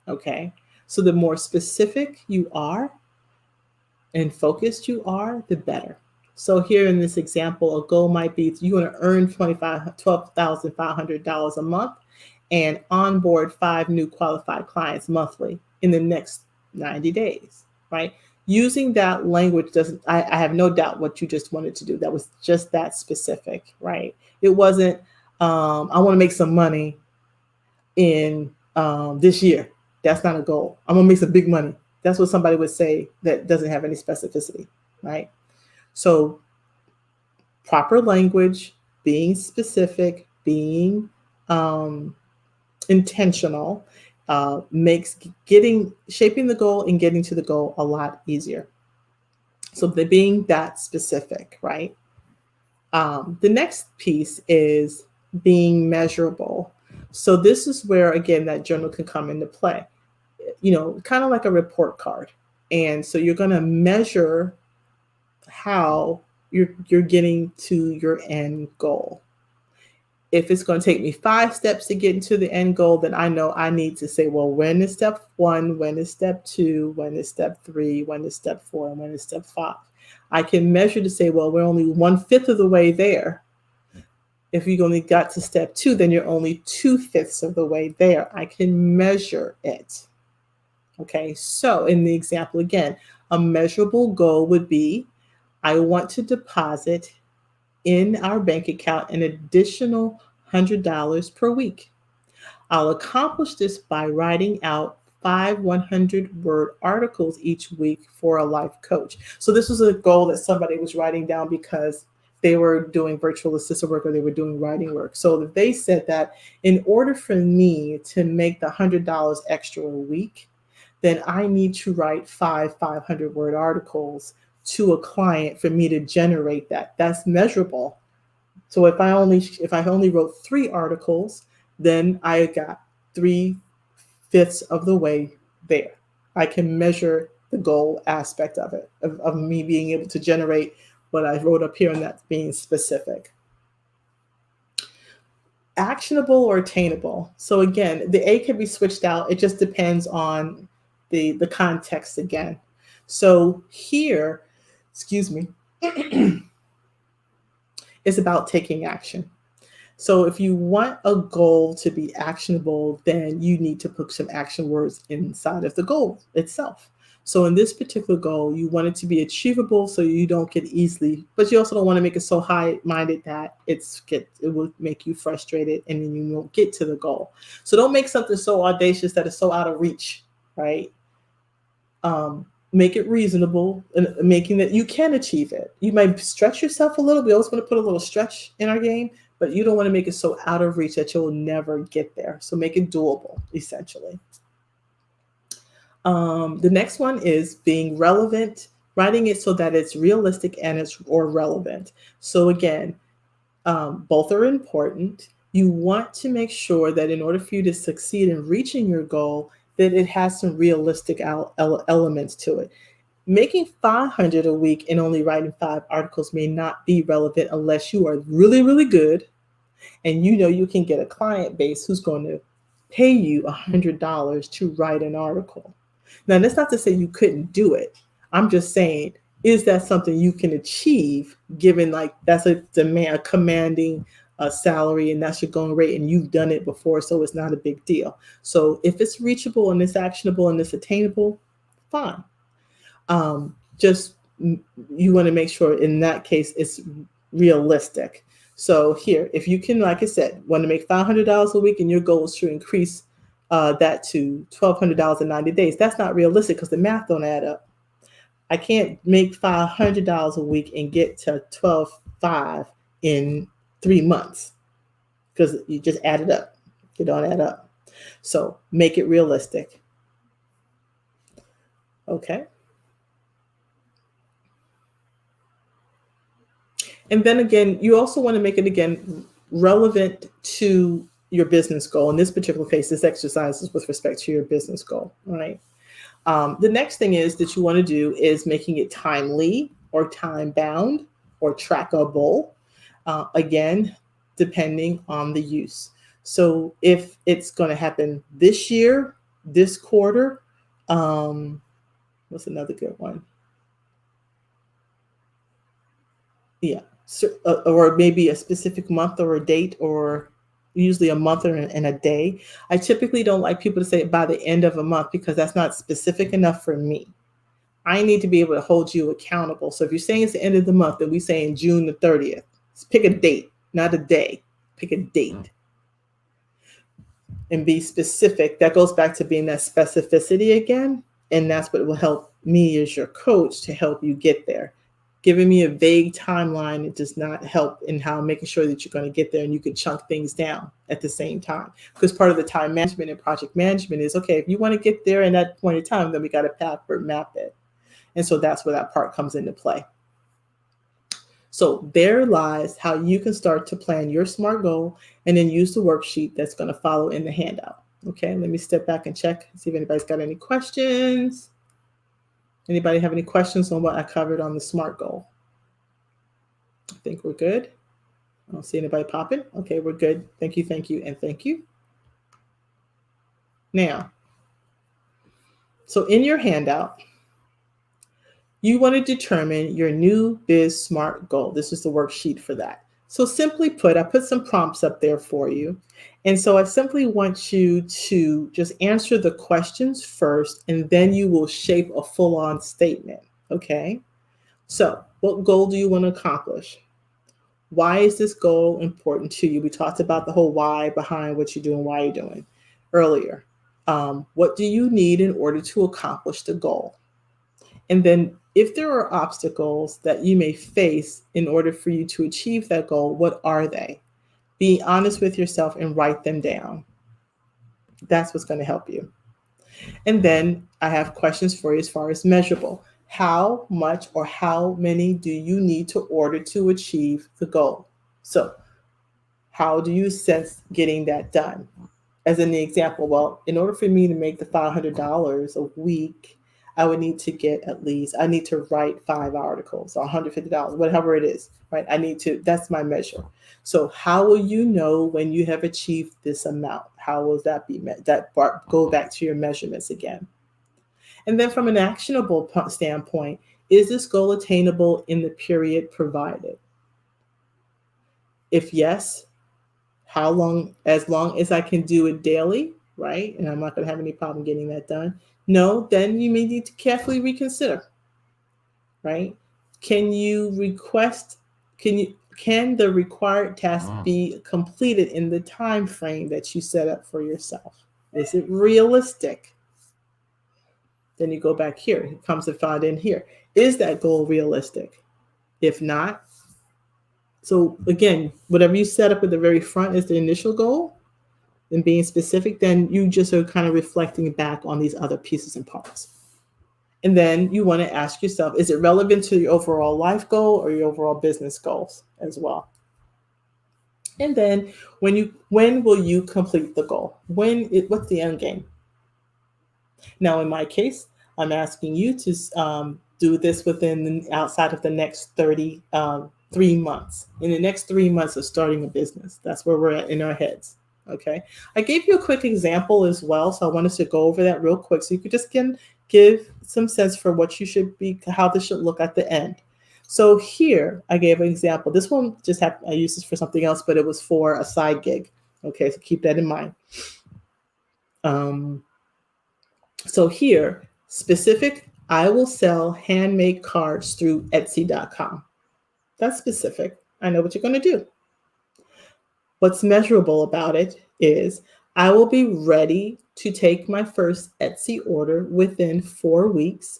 Okay, so the more specific you are and focused you are, the better. So here in this example, a goal might be you want to earn $12,500 a month and onboard 5 new qualified clients monthly in the next 90 days, right? Using that language I have no doubt what you just wanted to do. That was just that specific, right? It wasn't, I want to make some money in this year. That's not a goal. I'm going to make some big money. That's what somebody would say that doesn't have any specificity, right? So proper language, being specific, being intentional, makes shaping the goal and getting to the goal a lot easier. So being that specific, right? The next piece is being measurable. So this is where, again, that journal can come into play, kind of like a report card. And so you're going to measure how you're getting to your end goal. If it's going to take me 5 steps to get into the end goal, then I know I need to say, well, when is step 1? When is step 2? When is step 3? When is step 4? And when is step 5? I can measure to say, well, we're only 1/5 of the way there. If you only got to step 2, then you're only 2/5 of the way there. I can measure it. Okay, so in the example again, a measurable goal would be, I want to deposit in our bank account an additional $100 per week. I'll accomplish this by writing out 5 100-word articles each week for a life coach. So this was a goal that somebody was writing down because they were doing virtual assistant work or they were doing writing work. So they said that in order for me to make the $100 extra a week, then I need to write 5 500-word articles to a client for me to generate that. That's measurable. So if I only wrote 3 articles, then I got 3/5 of the way there. I can measure the goal aspect of it, of me being able to generate what I wrote up here, and that's being specific. Actionable or attainable. So again, the A can be switched out. It just depends on the context again. So here, excuse me, is about taking action. So if you want a goal to be actionable, then you need to put some action words inside of the goal itself. So in this particular goal, you want it to be achievable so you don't get easily, but you also don't want to make it so high-minded that it will make you frustrated and then you won't get to the goal. So don't make something so audacious that it's so out of reach, right? Make it reasonable and making that you can achieve it. You might stretch yourself a little. We always want to put a little stretch in our game, but you don't want to make it so out of reach that you'll never get there. So make it doable, essentially. The next one is being relevant, writing it so that it's realistic and it's or relevant. So again, both are important. You want to make sure that in order for you to succeed in reaching your goal, that it has some realistic elements to it. Making 500 a week and only writing 5 articles may not be relevant unless you are really, really good and you know you can get a client base who's going to pay you $100 to write an article. Now, that's not to say you couldn't do it. I'm just saying, is that something you can achieve given like that's a demand, a commanding salary, and that's your going rate, and you've done it before, so it's not a big deal. So if it's reachable and it's actionable and it's attainable, fine. Just you want to make sure in that case it's realistic. So here, if you can, like I said, want to make $500 a week and your goal is to increase that to $1,200 in 90 days, that's not realistic because the math don't add up. I can't make $500 a week and get to 12.5 in 3 months because you just add it up. You don't add up. So make it realistic. Okay. And then again, you also want to make it again relevant to your business goal. In this particular case, this exercise is with respect to your business goal, right? The next thing is that you want to do is making it timely or time bound or trackable. Again, depending on the use. So if it's going to happen this year, this quarter, what's another good one? Yeah. So, or maybe a specific month or a date, or usually a month and a day. I typically don't like people to say by the end of a month because that's not specific enough for me. I need to be able to hold you accountable. So if you're saying it's the end of the month, then we say in June the 30th. Pick a date, not a day. Pick a date. And be specific. That goes back to being that specificity again. And that's what will help me as your coach to help you get there. Giving me a vague timeline, it does not help in how making sure that you're going to get there and you can chunk things down at the same time. Because part of the time management and project management is, okay, if you want to get there in that point in time, then we got to map it. And so that's where that part comes into play. So there lies how you can start to plan your SMART goal and then use the worksheet that's going to follow in the handout. Okay, let me step back and check, see if anybody's got any questions. Anybody have any questions on what I covered on the SMART goal? I think we're good. I don't see anybody popping. Okay, we're good. Thank you, and thank you. Now, so in your handout, you want to determine your new Biz SMART goal. This is the worksheet for that. So simply put, I put some prompts up there for you. And so I simply want you to just answer the questions first, and then you will shape a full-on statement, okay? So what goal do you want to accomplish? Why is this goal important to you? We talked about the whole why behind what you're doing, why you're doing earlier. What do you need in order to accomplish the goal? And then if there are obstacles that you may face in order for you to achieve that goal, what are they? Be honest with yourself and write them down. That's what's going to help you. And then I have questions for you as far as measurable. How much or how many do you need to order to achieve the goal? So how do you sense getting that done? As in the example, well, in order for me to make the $500 a week, I would need to get at least, I need to write 5 articles or $150, whatever it is, right? That's my measure. So how will you know when you have achieved this amount? How will that be met? Go back to your measurements again. And then from an actionable standpoint, is this goal attainable in the period provided? If yes, how long? As long as I can do it daily, right? And I'm not going to have any problem getting that done. No, then you may need to carefully reconsider, right? Can you request, can the required task be completed in the time frame that you set up for yourself? Is it realistic? Then you go back here. It comes to find in here. Is that goal realistic? If not, so again, whatever you set up at the very front is the initial goal, and being specific, then you just are kind of reflecting back on these other pieces and parts. And then you want to ask yourself, is it relevant to your overall life goal or your overall business goals as well? And then when will you complete the goal? What's the end game? Now, in my case, I'm asking you to do this outside of the next 3 months. In the next 3 months of starting a business, that's where we're at in our heads. Okay. I gave you a quick example as well, so I wanted to go over that real quick, so you could just give some sense for what you should be, how this should look at the end. So here I gave an example. This one I used this for something else, but it was for a side gig. Okay, so keep that in mind. So here, specific, I will sell handmade cards through Etsy.com. That's specific. I know what you're going to do. What's measurable about it is I will be ready to take my first Etsy order within 4 weeks,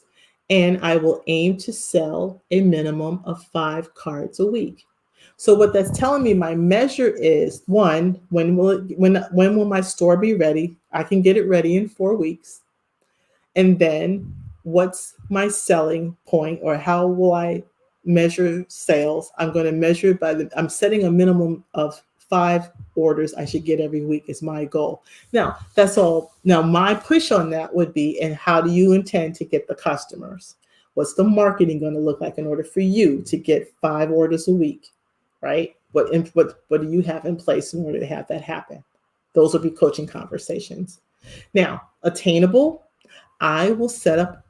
and I will aim to sell a minimum of 5 cards a week. So what that's telling me, my measure is, one, when will my store be ready? I can get it ready in 4 weeks. And then what's my selling point, or how will I measure sales? I'm going to measure it I'm setting a minimum of 5 orders I should get every week is my goal. Now, that's all. Now, my push on that would be, and how do you intend to get the customers? What's the marketing going to look like in order for you to get 5 orders a week, right? What do you have in place in order to have that happen? Those will be coaching conversations. Now, attainable, I will set up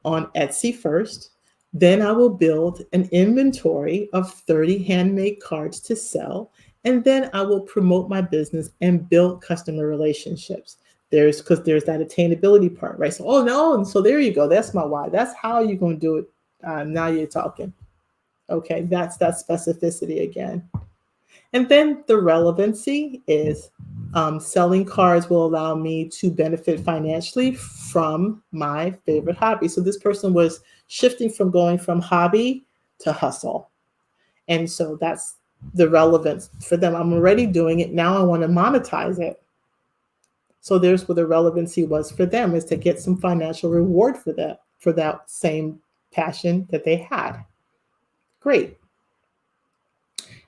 on Etsy first. Then I will build an inventory of 30 handmade cards to sell. And then I will promote my business and build customer relationships. Because there's that attainability part, right? So, and so there you go. That's my why. That's how you're going to do it. Now you're talking. Okay, that's that specificity again. And then the relevancy is selling cards will allow me to benefit financially from my favorite hobby. So this person was shifting from going from hobby to hustle. And so that's the relevance for them. I'm already doing it. Now I want to monetize it. So there's where the relevancy was for them, is to get some financial reward for that same passion that they had. Great.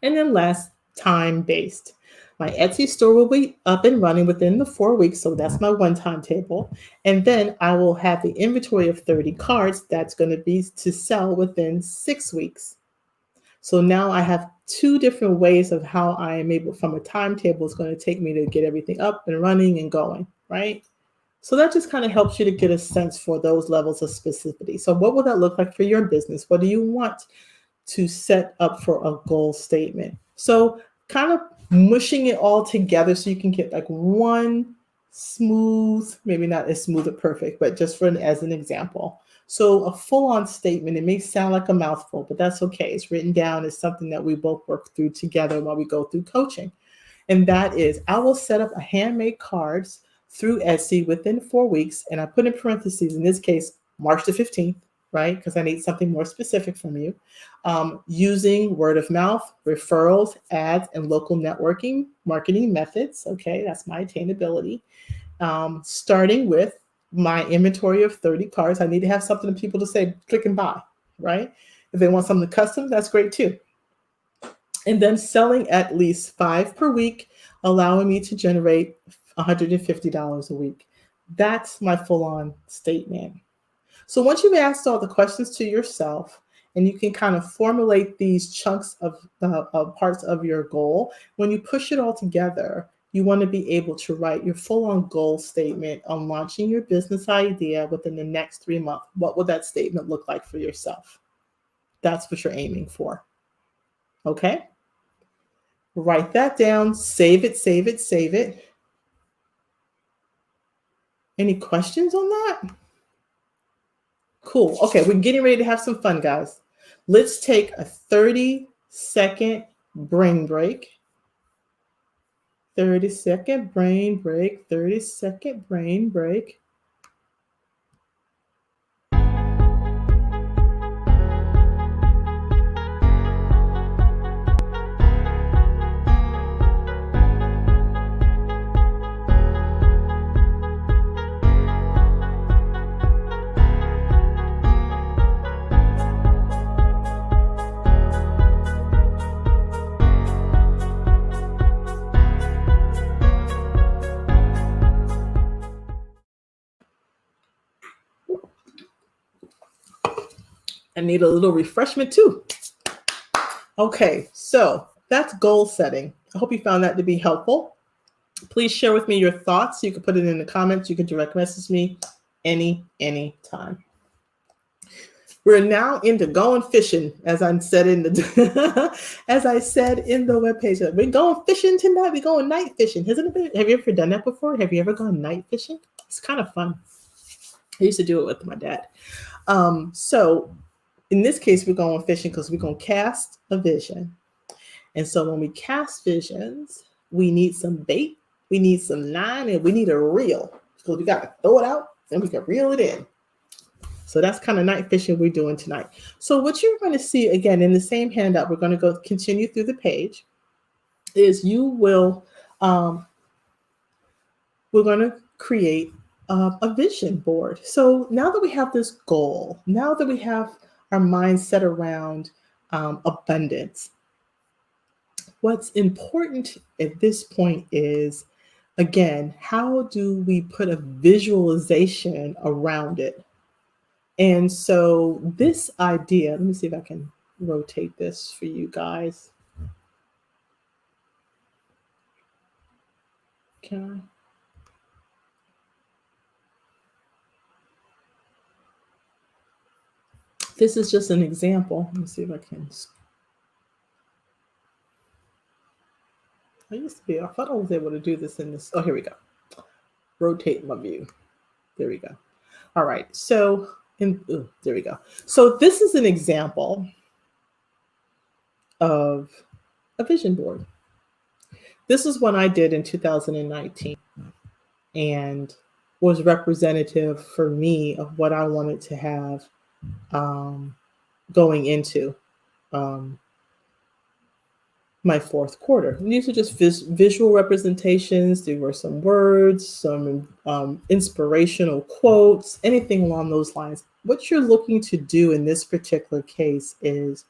And then last, time-based. My Etsy store will be up and running within the 4 weeks. So that's my one timetable. And then I will have the inventory of 30 cards that's going to be to sell within 6 weeks. So now I have 2 different ways of how I am able, from a timetable, it's going to take me to get everything up and running and going, right? So that just kind of helps you to get a sense for those levels of specificity. So what will that look like for your business? What do you want to set up for a goal statement? So kind of mushing it all together so you can get like one smooth, maybe not as smooth or perfect, but just as an example. So a full-on statement, it may sound like a mouthful, but that's okay. It's written down as something that we both work through together while we go through coaching. And that is, I will set up a handmade cards through Etsy within 4 weeks. And I put in parentheses, in this case, March the 15th, right? Because I need something more specific from you. Using word of mouth, referrals, ads, and local networking marketing methods. Okay, that's my attainability. Starting with my inventory of 30 cards. I need to have something for people to say, click and buy, right? If they want something custom, that's great too. And then selling at least 5 per week, allowing me to generate $150 a week. That's my full-on statement. So once you've asked all the questions to yourself, and you can kind of formulate these chunks of parts of your goal, when you push it all together, you want to be able to write your full-on goal statement on launching your business idea within the next 3 months. What will that statement look like for yourself? That's what you're aiming for. Okay? Write that down, save it, save it, save it. Any questions on that? Cool. Okay, we're getting ready to have some fun, guys. Let's take a 30-second brain break. 30-second brain break, 30-second brain break. I need a little refreshment too. Okay, so that's goal setting. I hope you found that to be helpful. Please share with me your thoughts. You can put it in the comments. You can direct message me anytime. We're now into going fishing, as I said in the webpage. We're going fishing tonight. We're going night fishing. Have you ever done that before? Have you ever gone night fishing? It's kind of fun. I used to do it with my dad. So in this case, we're going fishing because we're going to cast a vision. And so when we cast visions, we need some bait, we need some line, and we need a reel. Because we got to throw it out and we can reel it in. So that's kind of night fishing we're doing tonight. So what you're going to see, again, in the same handout, we're going to continue through the page, is you will, we're going to create a vision board. So now that we have this goal, now that we have our mind set around abundance, what's important at this point is, again, how do we put a visualization around it? And so this idea, let me see if I can rotate this for you guys. Can I? This is just an example. Let me see if I can. I thought I was able to do this in this. Oh, here we go. Rotate my view. There we go. All right. So, there we go. So this is an example of a vision board. This is one I did in 2019 and was representative for me of what I wanted to have going into my fourth quarter. And these are just visual representations. There were some words, some inspirational quotes, anything along those lines. What you're looking to do in this particular case is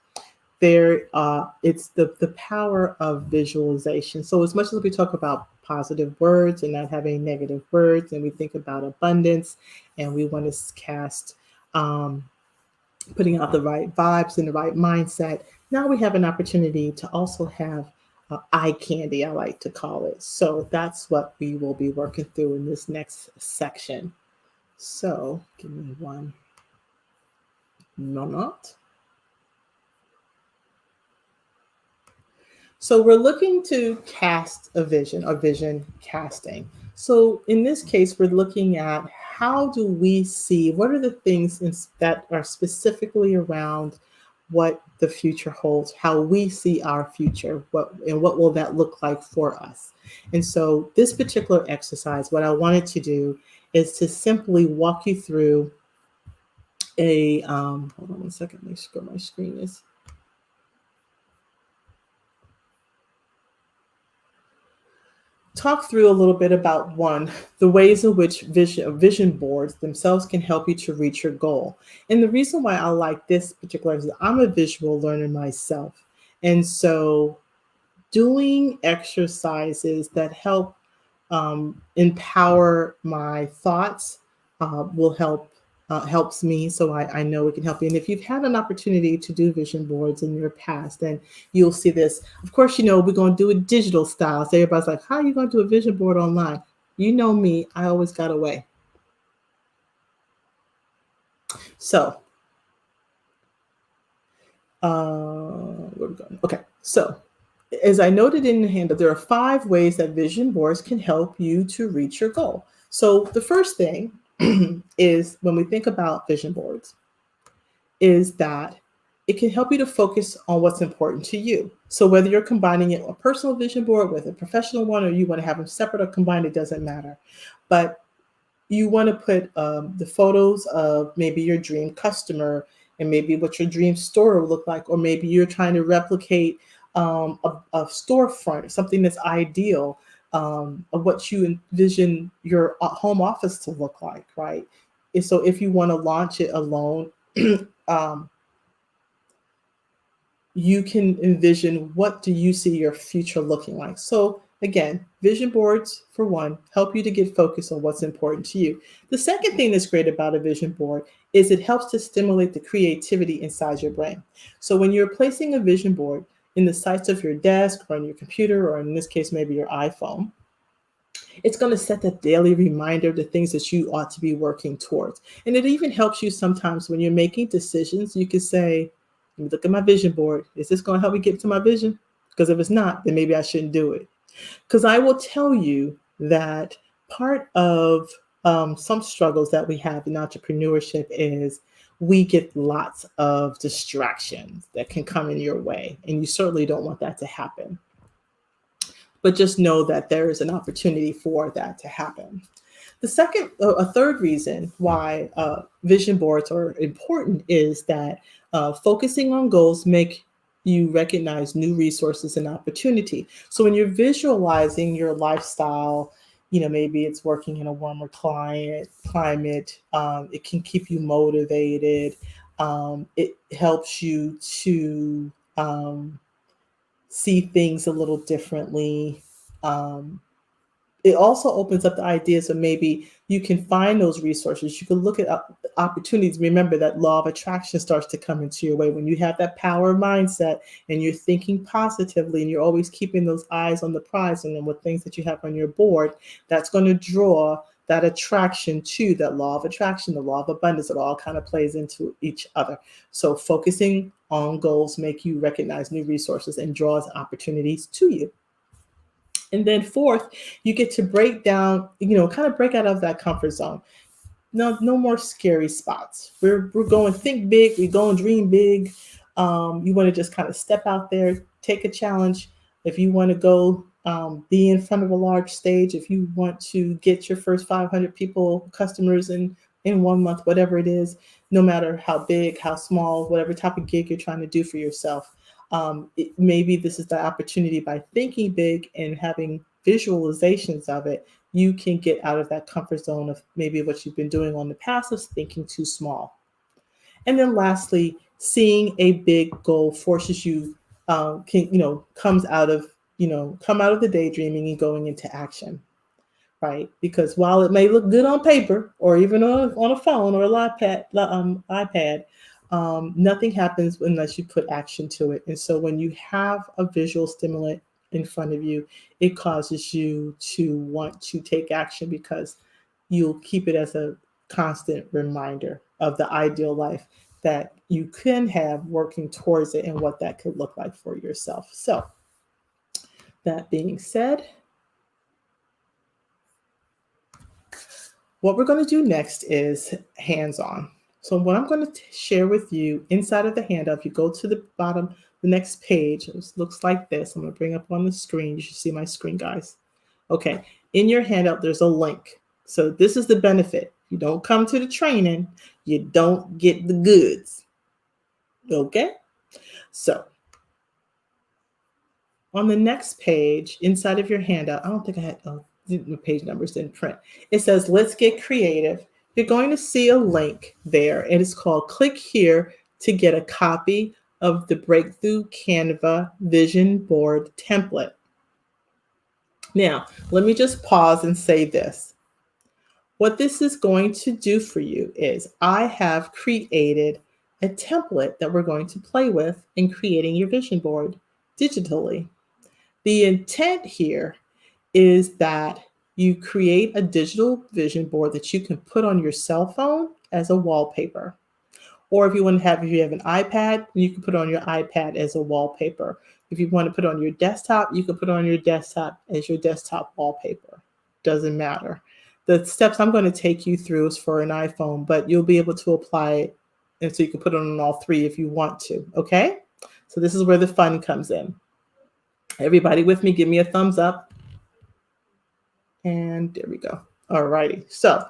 it's the power of visualization. So as much as we talk about positive words and not having negative words, and we think about abundance, and we want to cast putting out the right vibes and the right mindset, now we have an opportunity to also have eye candy, I like to call it. So that's what we will be working through in this next section. So give me one moment. So we're looking to cast a vision, or vision casting. So in this case, we're looking at how do we see, what are the things that are specifically around what the future holds, how we see our future, what will that look like for us. And so this particular exercise, what I wanted to do is to simply walk you through a, hold on one second, make sure my screen is. Talk through a little bit about the ways in which vision boards themselves can help you to reach your goal. And the reason why I like this particular is I'm a visual learner myself. And so doing exercises that help empower my thoughts will help helps me, so I know it can help you. And if you've had an opportunity to do vision boards in your past, then you'll see this. Of course, we're going to do it digital style. So everybody's like, how are you going to do a vision board online? You know me, I always got a way. So, where are we going? Okay, so as I noted in the handout, there are 5 ways that vision boards can help you to reach your goal. So the first thing is, when we think about vision boards, is that it can help you to focus on what's important to you. So whether you're combining it, a personal vision board with a professional one, or you want to have them separate or combined, it doesn't matter. But you want to put the photos of maybe your dream customer, and maybe what your dream store will look like, or maybe you're trying to replicate a storefront, something that's ideal, of what you envision your home office to look like, right? And so if you want to launch it alone, um, you can envision, what do you see your future looking like? So again, vision boards, for one, help you to get focused on what's important to you. The second thing that's great about a vision board is it helps to stimulate the creativity inside your brain. So when you're placing a vision board in the sites of your desk or on your computer, or in this case, maybe your iPhone, it's going to set that daily reminder of the things that you ought to be working towards. And it even helps you sometimes when you're making decisions. You can say, let me look at my vision board. Is this going to help me get to my vision? Because if it's not, then maybe I shouldn't do it. Because I will tell you that part of some struggles that we have in entrepreneurship is we get lots of distractions that can come in your way. And you certainly don't want that to happen. But just know that there is an opportunity for that to happen. A third reason why vision boards are important is that focusing on goals make you recognize new resources and opportunity. So when you're visualizing your lifestyle, maybe it's working in a warmer climate, it can keep you motivated. It helps you to see things a little differently. It also opens up the ideas of, maybe you can find those resources. You can look at opportunities. Remember that law of attraction starts to come into your way when you have that power mindset and you're thinking positively, and you're always keeping those eyes on the prize. And then with things that you have on your board, that's going to draw that attraction to that law of attraction, the law of abundance. It all kind of plays into each other. So focusing on goals make you recognize new resources and draws opportunities to you. And then fourth, you get to break down, kind of break out of that comfort zone. No more scary spots. We're going think big. We're going dream big. You want to just kind of step out there, take a challenge. If you want to go be in front of a large stage, if you want to get your first 500 customers in 1 month, whatever it is, no matter how big, how small, whatever type of gig you're trying to do for yourself. Maybe this is the opportunity. By thinking big and having visualizations of it, you can get out of that comfort zone of maybe what you've been doing on the past of thinking too small. And then lastly, seeing a big goal forces you, comes out of, come out of the daydreaming and going into action, right? Because while it may look good on paper, or even on a phone or an iPad, nothing happens unless you put action to it. And so when you have a visual stimulant in front of you, it causes you to want to take action, because you'll keep it as a constant reminder of the ideal life that you can have, working towards it, and what that could look like for yourself. So that being said, what we're going to do next is hands-on. So what I'm going to share with you inside of the handout, if you go to the bottom, the next page, it looks like this. I'm going to bring up on the screen. You should see my screen, guys. Okay, in your handout, there's a link. So this is the benefit. You don't come to the training, you don't get the goods. Okay, so on the next page, inside of your handout, I don't think I had the page numbers didn't print. It says, let's get creative. You're going to see a link there, and it's called click here to get a copy of the Breakthrough Canva Vision Board template. Now, let me just pause and say this. What this is going to do for you is I have created a template that we're going to play with in creating your vision board digitally. The intent here is that you create a digital vision board that you can put on your cell phone as a wallpaper. Or if you have an iPad, you can put it on your iPad as a wallpaper. If you want to put it on your desktop, you can put it on your desktop as your desktop wallpaper. Doesn't matter. The steps I'm going to take you through is for an iPhone, but you'll be able to apply it, and so you can put it on all three if you want to, okay? So this is where the fun comes in. Everybody with me, give me a thumbs up. And there we go. All righty. So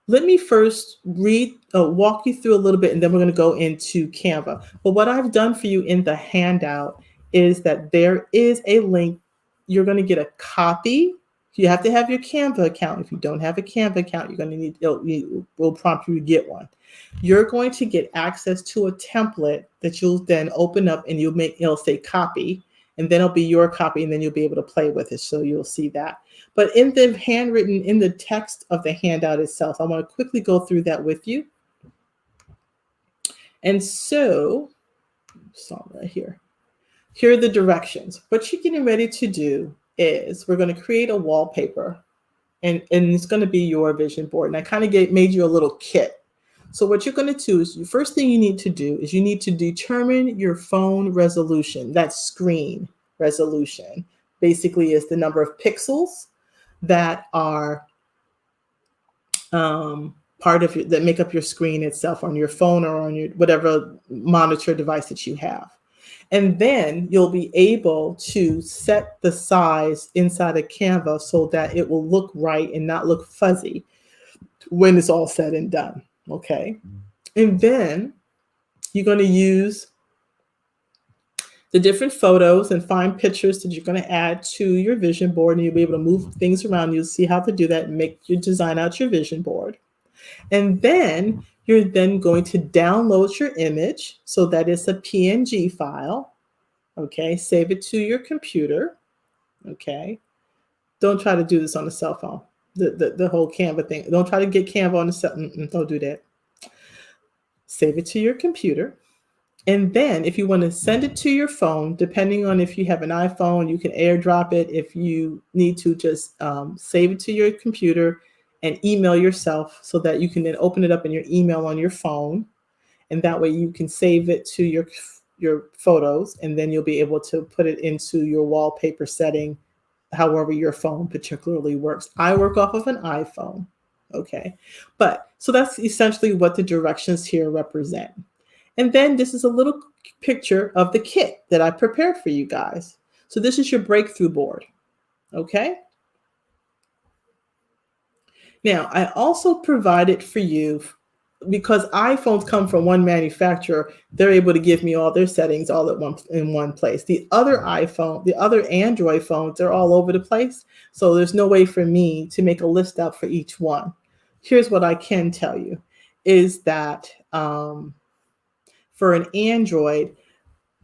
let me first walk you through a little bit, and then we're going to go into Canva. But what I've done for you in the handout is that there is a link. You're going to get a copy. You have to have your Canva account. If you don't have a Canva account, you're going to need, we'll prompt you to get one. You're going to get access to a template that you'll then open up, and it'll say copy, and then it'll be your copy, and then you'll be able to play with it. So you'll see that. But in the handwritten, in the text of the handout itself, I want to quickly go through that with you. And so, right here. Here are the directions. What you're getting ready to do is we're going to create a wallpaper, and it's going to be your vision board. And I kind of made you a little kit. So what you're going to do is the first thing you need to do is you need to determine your phone resolution. That screen resolution basically is the number of pixels that are part of that make up your screen itself on your phone or on your whatever monitor device that you have. And then you'll be able to set the size inside of Canva so that it will look right and not look fuzzy when it's all said and done. Okay. And then you're going to use the different photos and find pictures that you're going to add to your vision board, and you'll be able to move things around. You'll see how to do that and make your design out your vision board. And then you're then going to download your image so that it's a PNG file. Okay, save it to your computer. Okay, don't try to do this on a cell phone. The whole Canva thing. Don't try to get Canva on the cell. Don't do that. Save it to your computer. And then if you want to send it to your phone, depending on if you have an iPhone, you can AirDrop it. If you need to, just save it to your computer and email yourself so that you can then open it up in your email on your phone. And that way you can save it to your photos, and then you'll be able to put it into your wallpaper setting, however your phone particularly works. I work off of an iPhone. Okay. But so that's essentially what the directions here represent. And then this is a little picture of the kit that I prepared for you guys. So this is your breakthrough board. Okay. Now, I also provided for you, because iPhones come from one manufacturer, they're able to give me all their settings all in one place. The other Android phones, they're all over the place. So there's no way for me to make a list out for each one. Here's what I can tell you is that for an Android,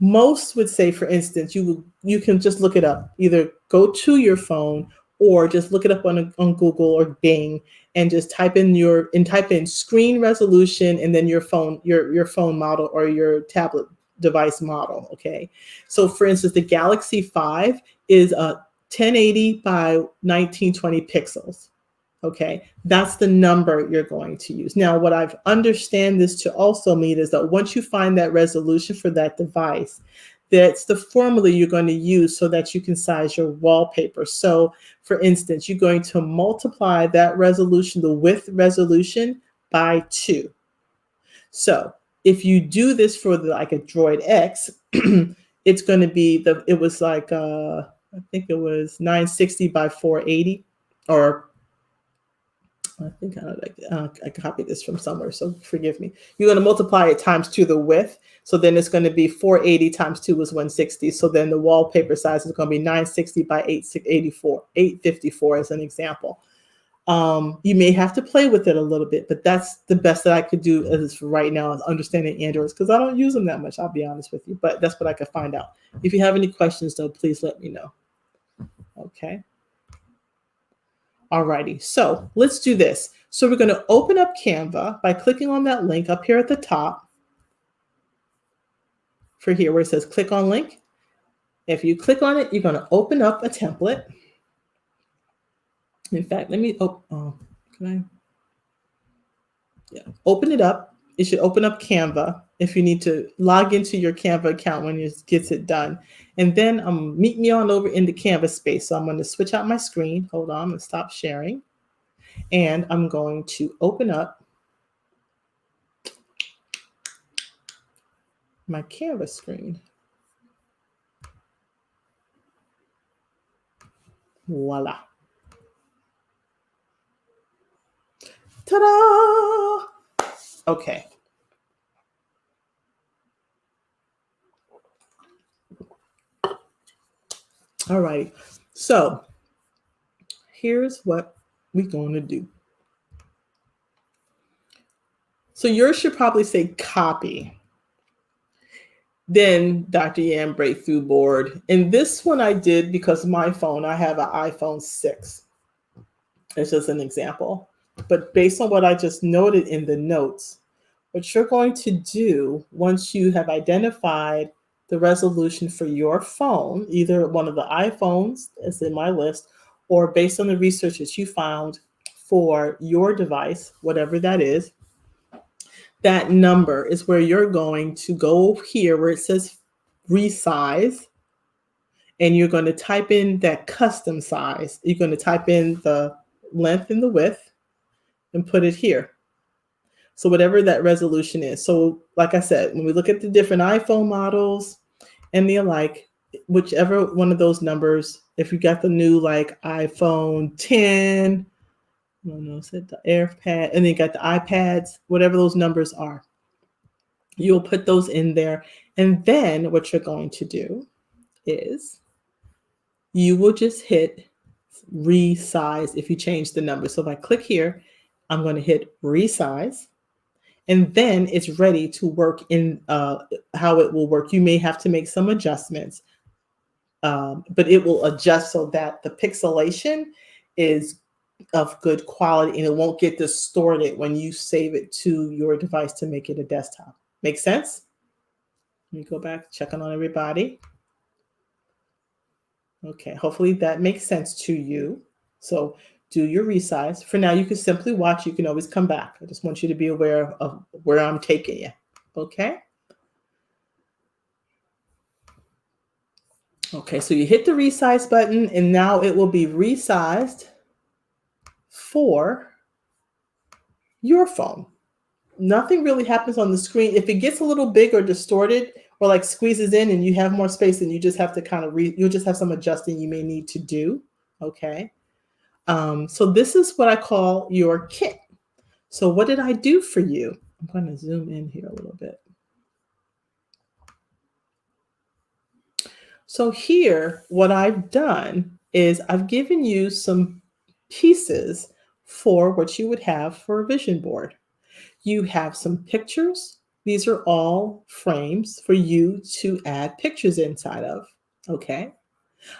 most would say, for instance, you can just look it up. Either go to your phone or just look it up on Google or Bing and just type in screen resolution and then your phone model or your tablet device model. Okay. So for instance, the Galaxy 5 is a 1080 by 1920 pixels. Okay, that's the number you're going to use. Now, what I've understand this to also mean is that once you find that resolution for that device, that's the formula you're going to use so that you can size your wallpaper. So, for instance, you're going to multiply that resolution, the width resolution, by 2. So, if you do this for like a Droid X, it's going to be it was like I think it was 960 by 480, or I think I copied this from somewhere, so forgive me. You're going to multiply it times 2 the width. So then it's going to be 480 times 2 is 160. So then the wallpaper size is going to be 960 by 854 as an example. You may have to play with it a little bit, but that's the best that I could do as for right now is understanding Androids, because I don't use them that much, I'll be honest with you, but that's what I could find out. If you have any questions, though, please let me know. Okay. Alrighty, so let's do this. So we're going to open up Canva by clicking on that link up here at the top. For here where it says click on link. If you click on it, you're going to open up a template. In fact, let me open it up. It should open up Canva if you need to log into your Canva account when it gets it done. And then meet me on over in the Canva space. So I'm going to switch out my screen. Hold on, I'm going to stop sharing. And I'm going to open up my Canva screen. Voila. Ta-da! Okay. All right. So here's what we're going to do. So yours should probably say copy. Then Dr. Yan Breakthrough Board. And this one I did because my phone, I have an iPhone 6. It's just an example. But based on what I just noted in the notes, what you're going to do once you have identified the resolution for your phone, either one of the iPhones that's in my list, or based on the research that you found for your device, whatever that is, that number is where you're going to go here where it says resize, and you're going to type in that custom size. You're going to type in the length and the width and put it here. So whatever that resolution is. So like I said, when we look at the different iPhone models and the alike, whichever one of those numbers, if you got the new like iPhone 10, said the AirPad, and then you got the iPads, whatever those numbers are, you'll put those in there. And then what you're going to do is you will just hit resize if you change the number. So if I click here, I'm going to hit resize. And then it's ready to work in how it will work. You may have to make some adjustments, but it will adjust so that the pixelation is of good quality and it won't get distorted when you save it to your device to make it a desktop. Make sense? Let me go back, checking on everybody. Okay, hopefully that makes sense to you. So do your resize. For now, you can simply watch. You can always come back. I just want you to be aware of where I'm taking you. Okay? Okay, so you hit the resize button, and now it will be resized for your phone. Nothing really happens on the screen. If it gets a little big or distorted or like squeezes in and you have more space, then you just have to kind of you'll just have some adjusting you may need to do. Okay? So this is what I call your kit. So what did I do for you? I'm going to zoom in here a little bit. So here, what I've done is I've given you some pieces for what you would have for a vision board. You have some pictures. These are all frames for you to add pictures inside of. Okay.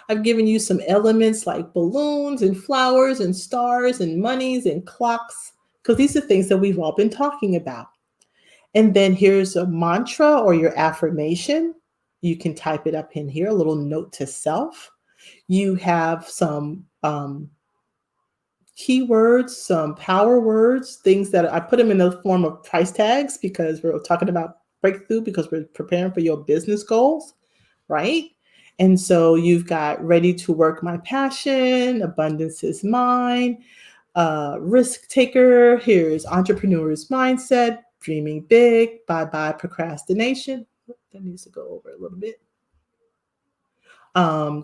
I've given you some elements like balloons and flowers and stars and monies and clocks, because these are things that we've all been talking about. And then here's a mantra or your affirmation. You can type it up in here, a little note to self. You have some keywords, some power words, things that I put them in the form of price tags because we're talking about breakthrough, because we're preparing for your business goals, right? And so you've got ready to work my passion, abundance is mine, risk taker, here's entrepreneur's mindset, dreaming big, bye-bye procrastination. That needs to go over a little bit.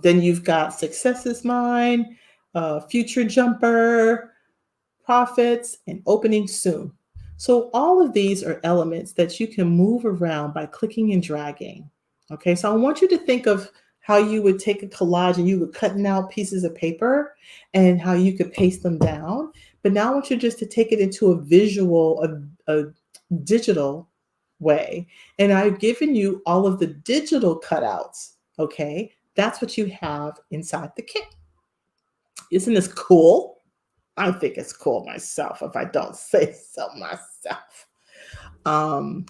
Then you've got success is mine, future jumper, profits, and opening soon. So all of these are elements that you can move around by clicking and dragging. Okay, so I want you to think of how you would take a collage and you would cutting out pieces of paper and how you could paste them down. But now I want you just to take it into a visual, a digital way. And I've given you all of the digital cutouts. Okay, that's what you have inside the kit. Isn't this cool? I think it's cool myself if I don't say so myself. Um,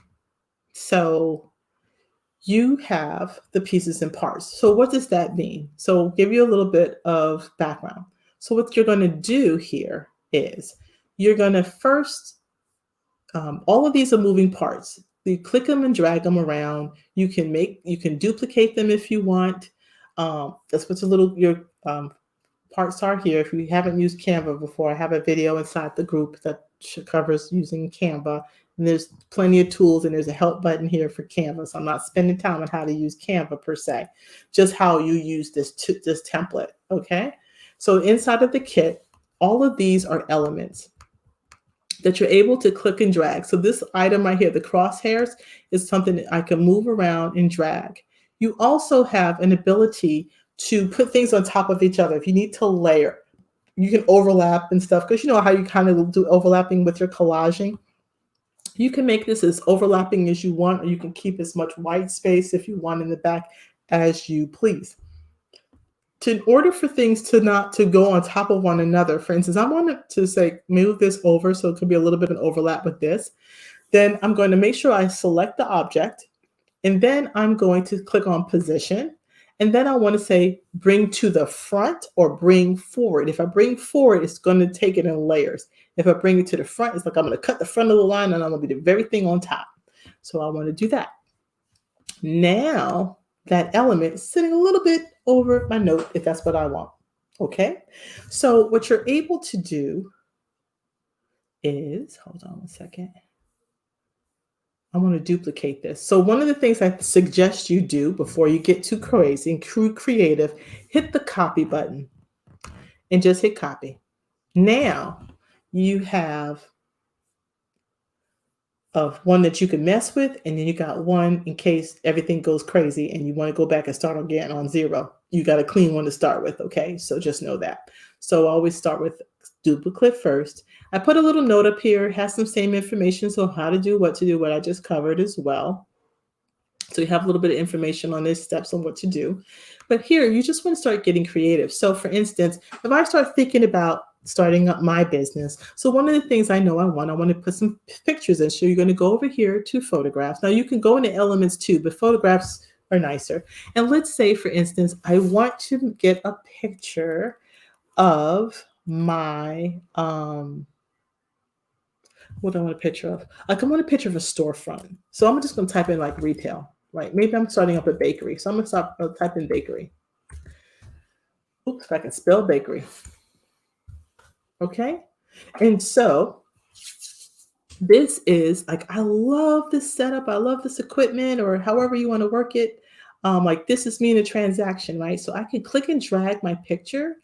so you have the pieces and parts. So what does that mean? So I'll give you a little bit of background. So what you're going to do here is you're going to first, all of these are moving parts. You click them and drag them around. You can duplicate them if you want. That's what's your parts are here. If you haven't used Canva before, I have a video inside the group that covers using Canva. And there's plenty of tools, and there's a help button here for Canva. So I'm not spending time on how to use Canva per se, just how you use this template, okay? So inside of the kit, all of these are elements that you're able to click and drag. So this item right here, the crosshairs, is something that I can move around and drag. You also have an ability to put things on top of each other. If you need to layer, you can overlap and stuff, because you know how you kind of do overlapping with your collaging. You can make this as overlapping as you want, or you can keep as much white space if you want in the back as you please. In order for things to not to go on top of one another, for instance, I wanted to say move this over so it could be a little bit of an overlap with this. Then I'm going to make sure I select the object, and then I'm going to click on position. And then I want to say bring to the front or bring forward. If I bring forward, it's going to take it in layers. If I bring it to the front, it's like I'm going to cut the front of the line and I'm going to be the very thing on top. So I want to do that. Now that element is sitting a little bit over my note if that's what I want. Okay. So what you're able to do is, hold on a second. I want to duplicate this. So one of the things I suggest you do before you get too crazy and creative, hit the copy button and just hit copy. Now you have one that you can mess with, and then you got one in case everything goes crazy and you want to go back and start again on zero. You got a clean one to start with, okay? So just know that. So I always start with duplicate first. I put a little note up here, has some same information, so how to do, what I just covered as well. So you have a little bit of information on these steps on what to do. But here, you just want to start getting creative. So for instance, if I start thinking about starting up my business, so one of the things I know I want to put some pictures in. So you're going to go over here to photographs. Now you can go into elements too, but photographs are nicer. And let's say, for instance, I want to get a picture of my, what do I want a picture of? I want a picture of a storefront. So I'm just going to type in like retail, right? Maybe I'm starting up a bakery. So I'm going to type in bakery. Oops, if I can spell bakery. Okay. And so this is like, I love this setup. I love this equipment, or however you want to work it. Like this is me in a transaction, right? So I can click and drag my picture,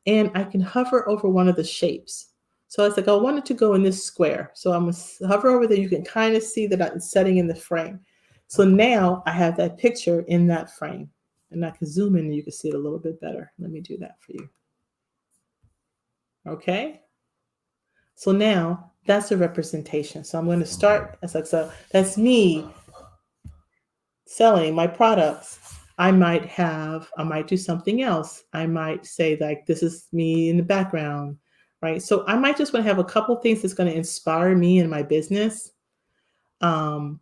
and I can hover over one of the shapes. So it's like, I want it to go in this square. So I'm going to hover over there. You can kind of see that I'm setting in the frame. So now I have that picture in that frame, and I can zoom in and you can see it a little bit better. Let me do that for you. Okay. So now that's a representation. So I'm going to start as like, so that's me selling my products. I might do something else. I might say like, this is me in the background, right? So I might just want to have a couple things that's going to inspire me in my business. And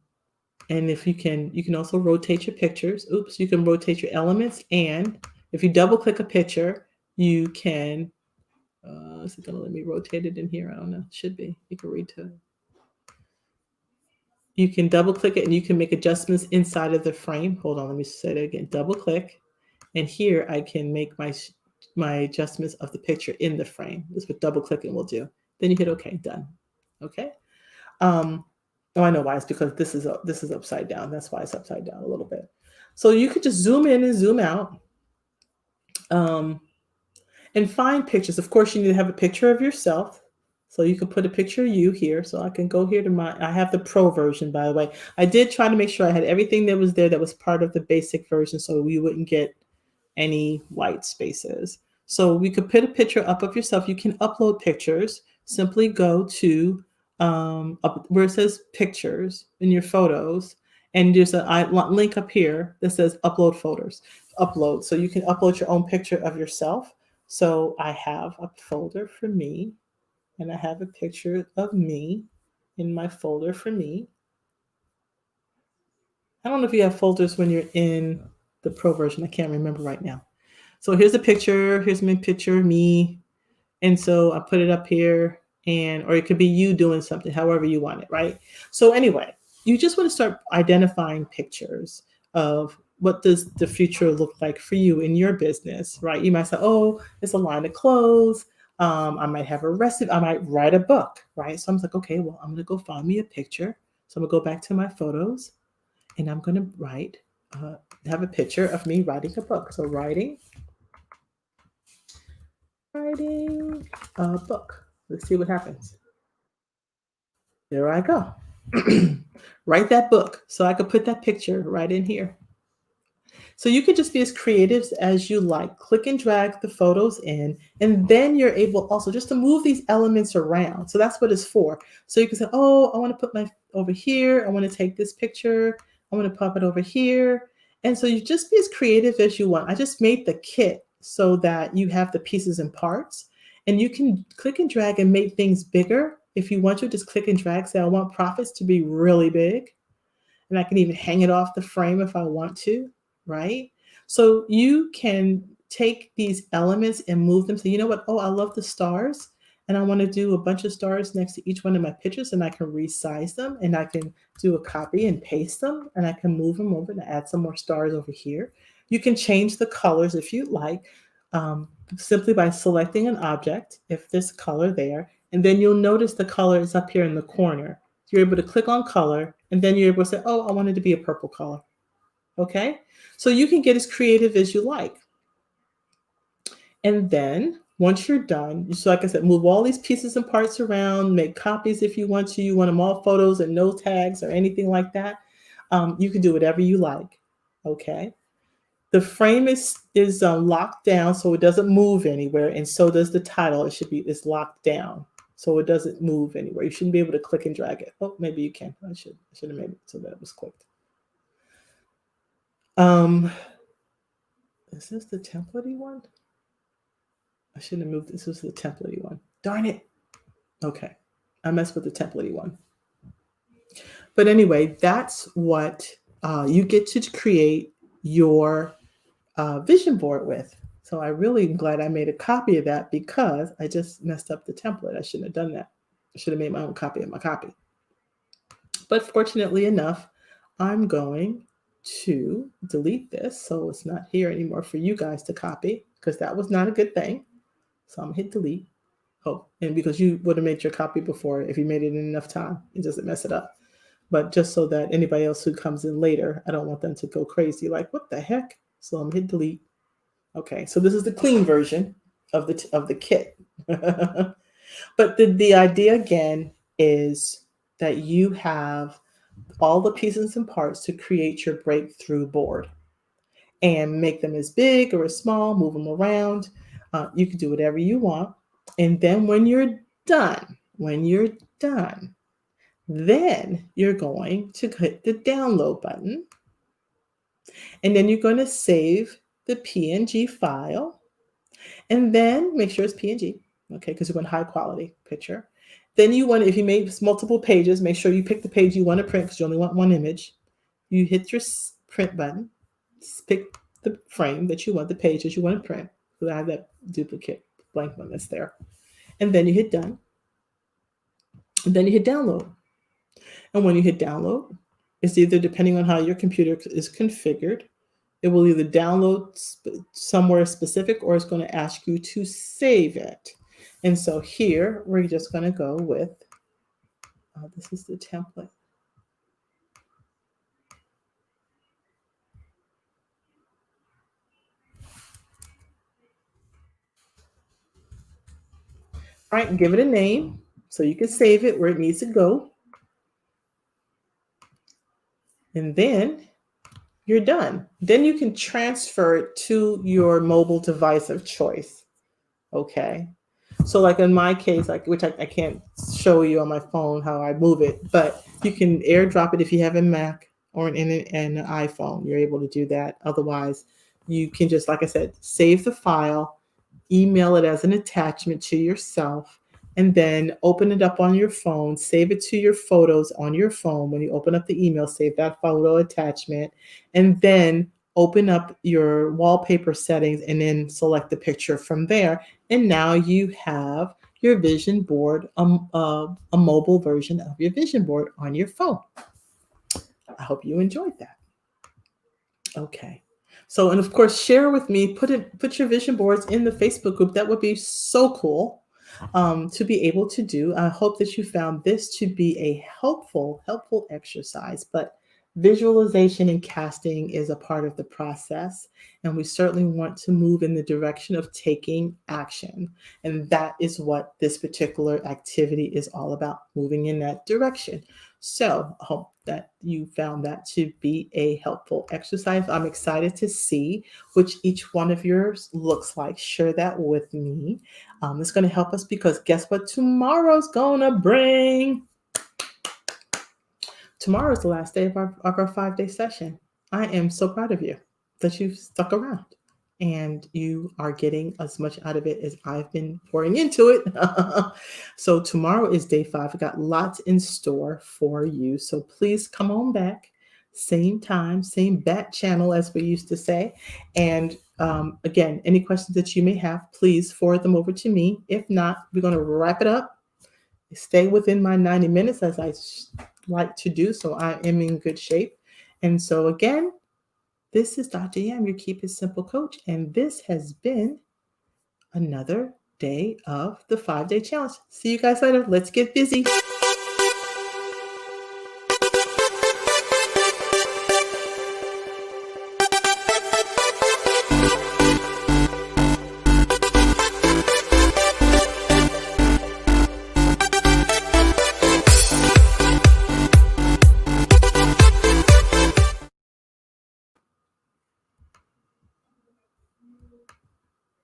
if you can also rotate your pictures. Oops, you can rotate your elements. And if you double click a picture, you can, is it going to let me rotate it in here? I don't know. It should be. You can read to it. You can double click it and you can make adjustments inside of the frame. Hold on, let me say that again. Double click. And here I can make my adjustments of the picture in the frame. That's what double clicking will do. Then you hit OK, done. Okay. Oh, I know why. It's because this is upside down. That's why it's upside down a little bit. So you could just zoom in and zoom out. And find pictures. Of course, you need to have a picture of yourself. So you can put a picture of you here. So I can go here to I have the pro version, by the way. I did try to make sure I had everything that was there that was part of the basic version, so we wouldn't get any white spaces. So we could put a picture up of yourself. You can upload pictures. Simply go to where it says pictures in your photos. And there's a link up here that says upload photos. Upload. So you can upload your own picture of yourself. So I have a folder for me. and I have a picture of me in my folder for me. I don't know if you have folders when you're in the pro version. I can't remember right now. So here's a picture. Here's my picture of me. And so I put it up here, and or it could be you doing something, however you want it, right? So anyway, you just want to start identifying pictures of what does the future look like for you in your business, right? You might say, oh, it's a line of clothes. I might have a recipe. I might write a book, right? So I'm like, okay, well, I'm going to go find me a picture. So I'm going to go back to my photos, and I'm going to have a picture of me writing a book. So writing a book. Let's see what happens. There I go. Write that book. So I could put that picture right in here. So you could just be as creative as you like. Click and drag the photos in, and then you're able also just to move these elements around. So that's what it's for. So you can say, oh, I want to put my over here. I want to take this picture. I want to pop it over here. And so you just be as creative as you want. I just made the kit so that you have the pieces and parts, and you can click and drag and make things bigger. If you want to, just click and drag. Say, I want profits to be really big. And I can even hang it off the frame if I want to, right? So you can take these elements and move them. So you know what? Oh, I love the stars. And I want to do a bunch of stars next to each one of my pictures, and I can resize them, and I can do a copy and paste them, and I can move them over and add some more stars over here. You can change the colors if you'd like, simply by selecting an object, if this color there, and then you'll notice the color is up here in the corner. You're able to click on color, and then you're able to say, oh, I want it to be a purple color. Okay? So you can get as creative as you like. And then once you're done, so like I said, move all these pieces and parts around, make copies if you want to. You want them all photos and no tags or anything like that. You can do whatever you like. Okay? The frame is locked down so it doesn't move anywhere, and so does the title. It's locked down so it doesn't move anywhere. You shouldn't be able to click and drag it. Oh, maybe you can. I should have made it so that it was clicked. Is this the template-y one? I shouldn't have moved. This was the template-y one. Darn it. Okay. I messed with the template-y one. But anyway, that's what you get to create your vision board with. So I really am glad I made a copy of that because I just messed up the template. I shouldn't have done that. I should have made my own copy of my copy. But fortunately enough, I'm going to delete this so it's not here anymore for you guys to copy because that was not a good thing. So I'm going to hit delete. Oh, and because you would have made your copy before if you made it in enough time, it doesn't mess it up. But just so that anybody else who comes in later, I don't want them to go crazy like, what the heck? So I'm going to hit delete. Okay, so this is the clean version of the kit. But the idea again is that you have all the pieces and parts to create your breakthrough board and make them as big or as small, move them around. You can do whatever you want. And then when you're done, then you're going to hit the download button. And then you're going to save the PNG file. And then make sure it's PNG, okay, because you want high quality picture. Then if you make multiple pages, make sure you pick the page you want to print because you only want one image. You hit your print button, pick the frame that you want, the page that you want to print. So I have that duplicate blank one that's there. And then you hit done. And then you hit download. And when you hit download, it's either depending on how your computer is configured, it will either download somewhere specific or it's going to ask you to save it. And so here we're just going to go with, this is the template. All right, and give it a name so you can save it where it needs to go. And then you're done. Then you can transfer it to your mobile device of choice. Okay. So like in my case, which I can't show you on my phone how I move it, but you can airdrop it if you have a Mac or an iPhone. You're able to do that. Otherwise, you can just, like I said, save the file, email it as an attachment to yourself, and then open it up on your phone, save it to your photos on your phone. When you open up the email, save that photo attachment, and then open up your wallpaper settings and then select the picture from there. And now you have your vision board, a mobile version of your vision board on your phone. I hope you enjoyed that. Okay. So, and of course, share with me, put your vision boards in the Facebook group. That would be so cool to be able to do. I hope that you found this to be a helpful exercise. But visualization and casting is a part of the process, and we certainly want to move in the direction of taking action. And that is what this particular activity is all about, moving in that direction. So I hope that you found that to be a helpful exercise. I'm excited to see which each one of yours looks like. Share that with me. It's going to help us because guess what tomorrow's going to bring? Tomorrow is the last day of our 5-day session. I am so proud of you that you've stuck around and you are getting as much out of it as I've been pouring into it. So tomorrow is day 5. I've got lots in store for you. So please come on back. Same time, same bat channel, as we used to say. And again, any questions that you may have, please forward them over to me. If not, we're going to wrap it up. Stay within my 90 minutes as I like to do, so I am in good shape. And so again, this is Dr. Yam, your Keep It Simple coach, and this has been another day of the 5-day challenge. See you guys later. Let's get busy.